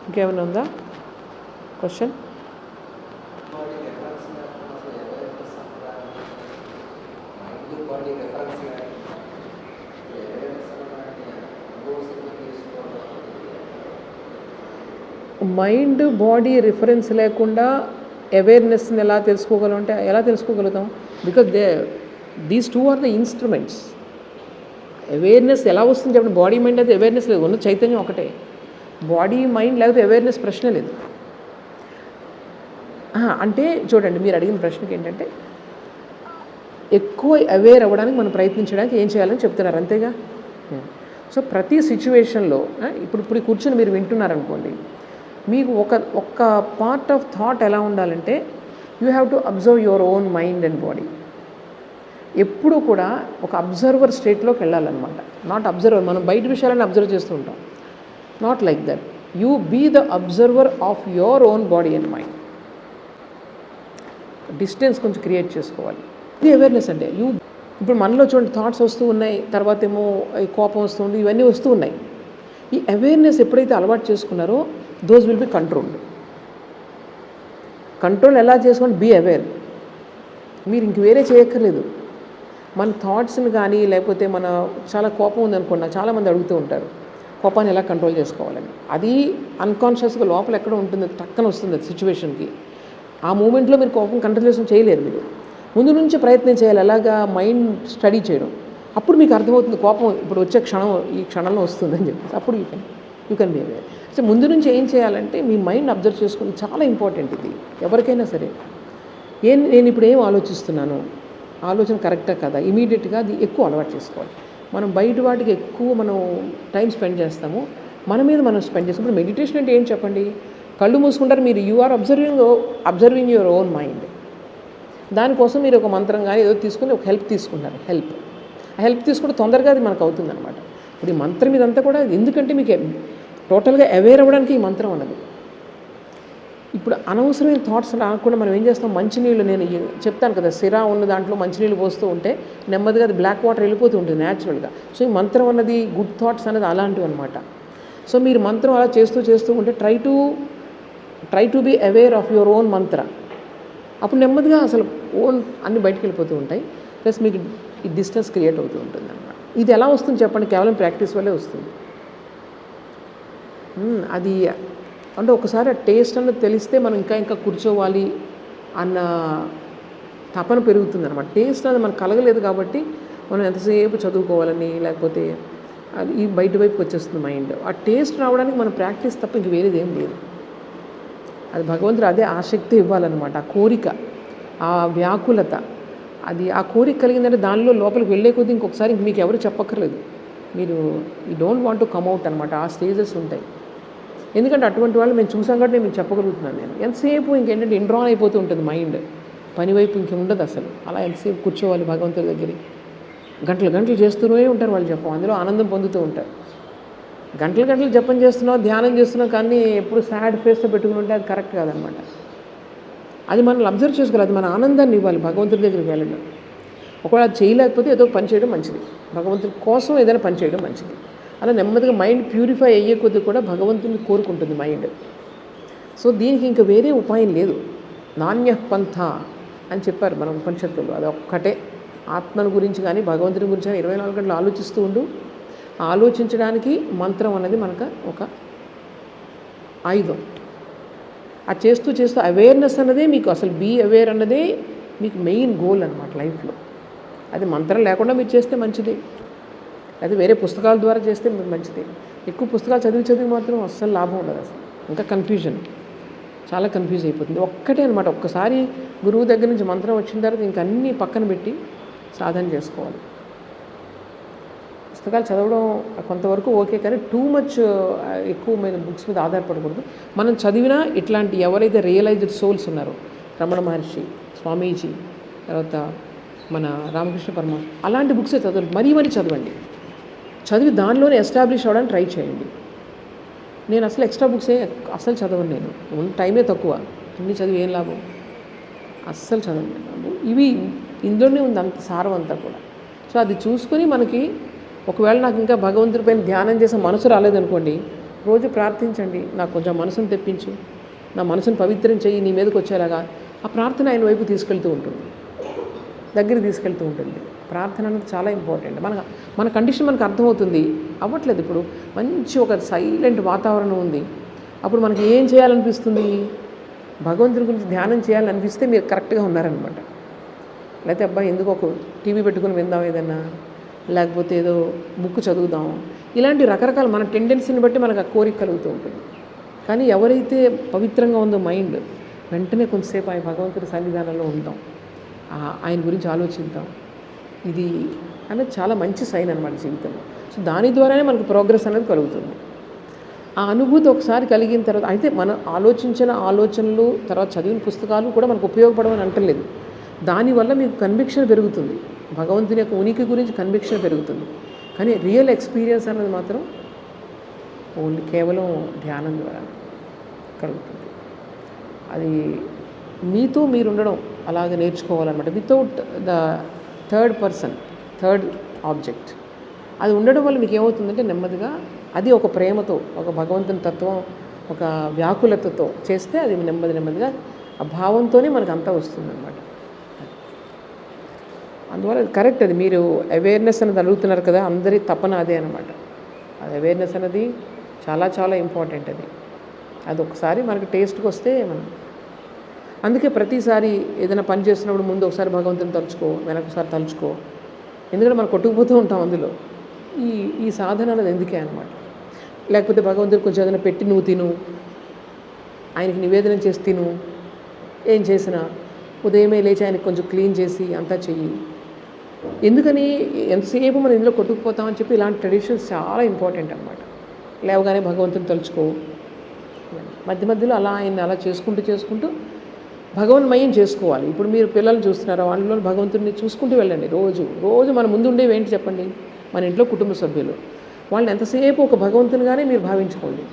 A: ఇంకేమైనా ఉందా క్వశ్చన్? మైండ్ బాడీ రిఫరెన్స్ లేకుండా అవేర్నెస్ని ఎలా తెలుసుకోగలం అంటే ఎలా తెలుసుకోగలుగుతాం? Because these two are the instruments. Awareness ఎలా వస్తుంది చెప్పండి? బాడీ మైండ్ అయితే అవేర్నెస్ లేదు, ఉన్న చైతన్యం ఒకటే. బాడీ మైండ్ లేకపోతే అవేర్నెస్ ప్రశ్న లేదు. అంటే చూడండి, మీరు అడిగిన ప్రశ్నకి ఏంటంటే ఎక్కువ అవేర్ అవ్వడానికి మనం ప్రయత్నించడానికి ఏం చేయాలని చెప్తున్నారు, అంతేగా. సో ప్రతి సిచ్యువేషన్లో ఇప్పుడు కూర్చొని మీరు వింటున్నారనుకోండి, మీకు ఒక పార్ట్ ఆఫ్ థాట్ ఎలా ఉండాలంటే you have to observe your own mind and body. ఎప్పుడు కూడా ఒక అబ్జర్వర్ స్టేట్లోకి వెళ్ళాలన్నమాట. నాట్ అబ్జర్వర్, మనం బయట విషయాలను అబ్జర్వ్ చేస్తూ ఉంటాం. Not like that. You be the observer of your own body and mind. Distance కొంచెం క్రియేట్ చేసుకోవాలి. ఇది అవేర్నెస్ అంటే ఇప్పుడు మనలో చూడండి థాట్స్ వస్తూ ఉన్నాయి, తర్వాత ఏమో కోపం వస్తుంది, ఇవన్నీ వస్తూ ఉన్నాయి. ఈ అవేర్నెస్ ఎప్పుడైతే అలవాటు చేసుకున్నారో those will be controlled. Control ఎలా చేసుకోండి? Be aware. మీరు ఇంక వేరే చేయక్కర్లేదు. మన థాట్స్ని కానీ లేకపోతే చాలా కోపం ఉందనుకున్నా చాలామంది అడుగుతూ ఉంటారు కోపాన్ని ఎలా కంట్రోల్ చేసుకోవాలని. అది అన్కాన్షియస్గా లోపల ఎక్కడ ఉంటుంది, టక్కన వస్తుంది అది సిచ్యువేషన్కి. ఆ మూమెంట్లో మీరు కోపం కంట్రోల్ చేసుకుని చేయలేరు. మీరు ముందు నుంచి ప్రయత్నం చేయాలి, అలాగా మైండ్ స్టడీ చేయడం. అప్పుడు మీకు అర్థమవుతుంది కోపం ఇప్పుడు వచ్చే ఈ క్షణంలో వస్తుందని చెప్పి. అప్పుడు you can be aware. So ముందు నుంచి ఏం చేయాలంటే మీ మైండ్ అబ్జర్వ్ చేసుకుని చాలా ఇంపార్టెంట్ ఇది ఎవరికైనా సరే. నేను ఇప్పుడు ఏం ఆలోచిస్తున్నాను, ఆలోచన కరెక్టా కదా, ఇమీడియట్గా అది ఎక్కువ అలవాటు చేసుకోవాలి. మనం బయట వాటికి ఎక్కువ టైం స్పెండ్ చేస్తాము, మన మీద మనం స్పెండ్ చేస్తాం. ఇప్పుడు మెడిటేషన్ అంటే ఏం చెప్పండి? కళ్ళు మూసుకుంటారు, మీరు you are observing your own mind. దానికోసం మీరు ఒక మంత్రం కానీ ఏదో తీసుకుని ఒక హెల్ప్ తీసుకుంటారు. హెల్ప్ తీసుకుంటే తొందరగా అది మనకు అవుతుంది అనమాట. ఇప్పుడు ఈ మంత్రం ఇదంతా కూడా ఎందుకంటే మీకు టోటల్గా అవేర్ అవ్వడానికి ఈ మంత్రం అన్నది. ఇప్పుడు అనవసరమైన థాట్స్ రాకుండా మనం ఏం చేస్తాం, మంచినీళ్ళు నేను చెప్తాను కదా, సిరా ఉన్న దాంట్లో మంచినీళ్ళు పోస్తూ ఉంటే నెమ్మదిగా అది బ్లాక్ వాటర్ వెళ్ళిపోతూ ఉంటుంది న్యాచురల్గా. సో ఈ మంత్రం అన్నది గుడ్ థాట్స్ అనేది అలాంటివి అనమాట. సో మీరు మంత్రం అలా చేస్తూ ఉంటే try to be aware of your own mantra. అప్పుడు నెమ్మదిగా అసలు అన్నీ బయటకు వెళ్ళిపోతూ ఉంటాయి. ప్లస్ మీకు ఈ డిస్టెన్స్ క్రియేట్ అవుతూ ఉంటుంది అన్నమాట. ఇది ఎలా వస్తుంది చెప్పండి? కేవలం ప్రాక్టీస్ వల్లే వస్తుంది. అది అంటే ఒకసారి ఆ టేస్ట్ అన్నది తెలిస్తే మనం ఇంకా కూర్చోవాలి అన్న తపన పెరుగుతుంది అనమాట. టేస్ట్ అనేది మనకు కలగలేదు కాబట్టి మనం ఎంతసేపు చదువుకోవాలని లేకపోతే అది ఈ బయట వైపుకి వచ్చేస్తుంది మైండ్. ఆ టేస్ట్ రావడానికి మన ప్రాక్టీస్ తప్ప ఇంక వేరేది ఏం లేదు. అది భగవంతుడు అదే ఆసక్తి ఇవ్వాలన్నమాట. ఆ కోరిక, ఆ వ్యాకులత, అది ఆ కోరిక కలిగిందంటే దానిలో లోపలికి వెళ్ళే కొద్దీ ఇంకొకసారి మీకు ఎవరు చెప్పక్కర్లేదు, మీరు you don't want to come out అనమాట. ఆ స్టేజెస్ ఉంటాయి. ఎందుకంటే అటువంటి వాళ్ళు మేము చూసాం కాబట్టి నేను మీకు చెప్పగలుగుతున్నాను. నేను ఎంతసేపు ఇంకేంటంటే ఇండ్రాన్ అయిపోతూ ఉంటుంది మైండ్, పనివైపు ఇంకేముండదు అసలు. అలా ఎంతసేపు కూర్చోవాలి భగవంతుడి దగ్గర, గంటలు చేస్తూనే ఉంటారు వాళ్ళు జపం, అందులో ఆనందం పొందుతూ ఉంటారు. గంటలు జపం చేస్తున్నావు, ధ్యానం చేస్తున్నావు, కానీ ఎప్పుడు సాడ్ ఫేస్తో పెట్టుకుని ఉంటే అది కరెక్ట్ కాదనమాట. అది మనల్ని అబ్జర్వ్ చేసుకోవాలి, అది మన ఆనందాన్ని ఇవ్వాలి భగవంతుడి దగ్గరికి వెళ్ళడం. ఒకవేళ అది చేయలేకపోతే ఏదో పని చేయడం మంచిది, భగవంతుని కోసం ఏదైనా పని చేయడం మంచిది. అలా నెమ్మదిగా మైండ్ ప్యూరిఫై అయ్యే కొద్దీ కూడా భగవంతుని కోరుకుంటుంది మైండ్. సో దీనికి ఇంకా వేరే ఉపాయం లేదు. నాణ్య పంథ అని చెప్పారు మన ఉపనిషత్తులు. అది ఒక్కటే. ఆత్మను గురించి కానీ భగవంతుని గురించి కానీ 24 గంటలు ఆలోచిస్తూ ఉండు. ఆలోచించడానికి మంత్రం అనేది మనకు ఒక ఆయుధం. అది చేస్తూ చేస్తూ అవేర్నెస్ అన్నదే మీకు అసలు బీ అవేర్ అన్నదే మీకు మెయిన్ గోల్ అనమాట లైఫ్లో. అది మంత్రం లేకుండా మీరు చేస్తే మంచిది, అది వేరే పుస్తకాల ద్వారా చేస్తే మీకు మంచిది. ఎక్కువ పుస్తకాలు చదివి మాత్రం అస్సలు లాభం ఉండదు. అసలు ఇంకా కన్ఫ్యూజన్, చాలా కన్ఫ్యూజ్ అయిపోతుంది. ఒక్కటే అనమాట. ఒక్కసారి గురువు దగ్గర నుంచి మంత్రం వచ్చిన తర్వాత ఇంక అన్నీ పక్కన పెట్టి సాధన చేసుకోవాలి. పుస్తకాలు చదవడం కొంతవరకు ఓకే, కానీ టూ మచ్ ఎక్కువ మీద బుక్స్ మీద ఆధారపడకూడదు. మనం చదివినా ఇట్లాంటి ఎవరైతే రియలైజ్డ్ సోల్స్ ఉన్నారో, రమణ మహర్షి, స్వామీజీ, తర్వాత మన రామకృష్ణ పరమహంస, అలాంటి బుక్సే చదవండి. మరీ చదవండి. చదివి దానిలోనే ఎస్టాబ్లిష్ అవ్వడానికి ట్రై చేయండి. నేను అసలు ఎక్స్ట్రా బుక్సే అస్సలు చదవను. నేను ఉన్న టైమే తక్కువ, అన్ని చదివి ఏం లాభం, అస్సలు చదవను. ఇవి ఇందులోనే ఉంది అంత సారం అంతా కూడా. సో అది చూసుకొని మనకి ఒకవేళ నాకు ఇంకా భగవంతుడి పైన ధ్యానం చేసే మనసు రాలేదనుకోండి, రోజు ప్రార్థించండి, నాకు కొంచెం మనసును తెప్పించు, నా మనసును పవిత్రం చెయ్యి, నీ మీదకి వచ్చేలాగా. ఆ ప్రార్థన ఆయన వైపు తీసుకెళ్తూ ఉంటుంది, దగ్గర తీసుకెళ్తూ ఉంటుంది. ప్రార్థన అనేది చాలా ఇంపార్టెంట్. మన కండిషన్ మనకు అర్థమవుతుంది. అవ్వట్లేదు. ఇప్పుడు మంచి ఒక సైలెంట్ వాతావరణం ఉంది, అప్పుడు మనకి ఏం చేయాలనిపిస్తుంది? భగవంతుడి గురించి ధ్యానం చేయాలనిపిస్తే మీరు కరెక్ట్గా ఉన్నారనమాట. లేకపోతే అబ్బాయి ఎందుకు ఒక టీవీ పెట్టుకుని విందాం ఏదన్నా, లేకపోతే ఏదో బుక్ చదువుదాం, ఇలాంటి రకరకాల మన టెండెన్సీని బట్టి మనకు ఆ కోరిక కలుగుతూ ఉంటుంది. కానీ ఎవరైతే పవిత్రంగా ఉందో మైండ్, వెంటనే కొంతసేపు ఆయన భగవంతుడి సన్నిధానంలో ఉంటాం, ఆయన గురించి ఆలోచిద్దాం. ఇది అనేది చాలా మంచి సైన్ అనమాట జీవితంలో. సో దాని ద్వారానే మనకు ప్రోగ్రెస్ అనేది కలుగుతుంది. ఆ అనుభూతి ఒకసారి కలిగిన తర్వాత అయితే మనం ఆలోచించిన ఆలోచనలు, తర్వాత చదివిన పుస్తకాలు కూడా మనకు ఉపయోగపడమని అంటలేదు. దానివల్ల మీకు కన్విక్షన్ పెరుగుతుంది, భగవంతుని యొక్క ఉనికి గురించి కన్విక్షన్ పెరుగుతుంది. కానీ రియల్ ఎక్స్పీరియన్స్ అనేది మాత్రం ఓన్లీ కేవలం ధ్యానం ద్వారా కలుగుతుంది. అది మీతో మీరు ఉండడం అలాగే నేర్చుకోవాలన్నమాట, without the third person, third object. అది ఉండడం వల్ల మీకు ఏమవుతుందంటే నెమ్మదిగా అది ఒక ప్రేమతో, ఒక భగవంతుని తత్వం, ఒక వ్యాకులతతో చేస్తే అది నెమ్మదిగా ఆ భావంతోనే మనకు అంతా వస్తుందన్నమాట. అందువల్ల కరెక్ట్. అది మీరు అవేర్నెస్ అనేది అడుగుతున్నారు కదా, అందరి తపన అదే అనమాట. అది అవేర్నెస్ అనేది చాలా ఇంపార్టెంట్. అది ఒకసారి మనకి టేస్ట్కి వస్తే మనం, అందుకే ప్రతిసారి ఏదైనా పని చేస్తున్నప్పుడు ముందు ఒకసారి భగవంతుని తలుచుకో, వెనకసారి తలుచుకో. ఎందుకంటే మనం కొట్టుకుపోతూ ఉంటాం అందులో. ఈ సాధన అనేది ఎందుకే అనమాట. లేకపోతే భగవంతుడికి కొంచెం ఏదైనా పెట్టి నువ్వు తిను, ఆయనకి నివేదన చేసి తిను, ఏం చేసినా ఉదయమే లేచి ఆయనకి కొంచెం క్లీన్ చేసి అంతా చెయ్యి. ఎందుకని ఎంతసేపు మనం ఇందులో కొట్టుకుపోతామని చెప్పి ఇలాంటి ట్రెడిషన్స్ చాలా ఇంపార్టెంట్ అనమాట. లేవగానే భగవంతుని తలుచుకో, మధ్యలో అలా ఆయన అలా చేసుకుంటూ భగవన్మయం చేసుకోవాలి. ఇప్పుడు మీరు పిల్లల్ని చూస్తున్నారా, వాళ్ళలో భగవంతుడిని చూసుకుంటూ వెళ్ళండి. రోజు మన ముందు ఉండేవి ఏంటి చెప్పండి? మన ఇంట్లో కుటుంబ సభ్యులు, వాళ్ళని ఎంతసేపు ఒక భగవంతునిగానే మీరు భావించుకోండి.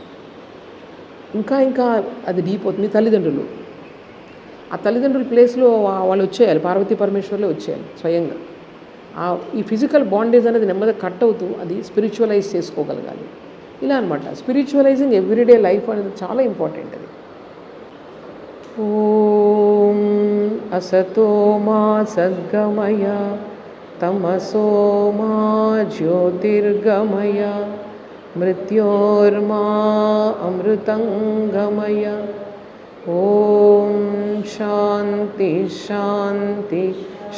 A: ఇంకా అది డీప్ అవుతుంది. తల్లిదండ్రులు, ఆ తల్లిదండ్రుల ప్లేస్లో వాళ్ళు వచ్చేయాలి, పార్వతీ పరమేశ్వర్లే వచ్చేయాలి స్వయంగా. ఈ ఫిజికల్ బాండేజ్ అనేది నెమ్మదిగా కట్ అవుతూ అది స్పిరిచువలైజ్ చేసుకోగలగాలి. ఇలా అనమాట. స్పిరిచువలైజింగ్ ఎవ్రీడే లైఫ్ అనేది చాలా ఇంపార్టెంట్. అది ఓం అసతో మా సద్గమయ తమసో మా జ్యోతిర్గమయ మృత్యోర్మా అమృతంగమయ. ఓం శాంతి శాంతి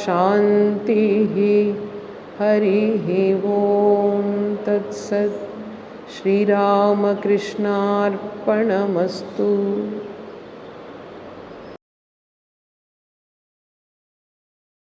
A: శాంతి. హరి ఓం తత్సత్. శ్రీరామకృష్ణార్పణమస్తు.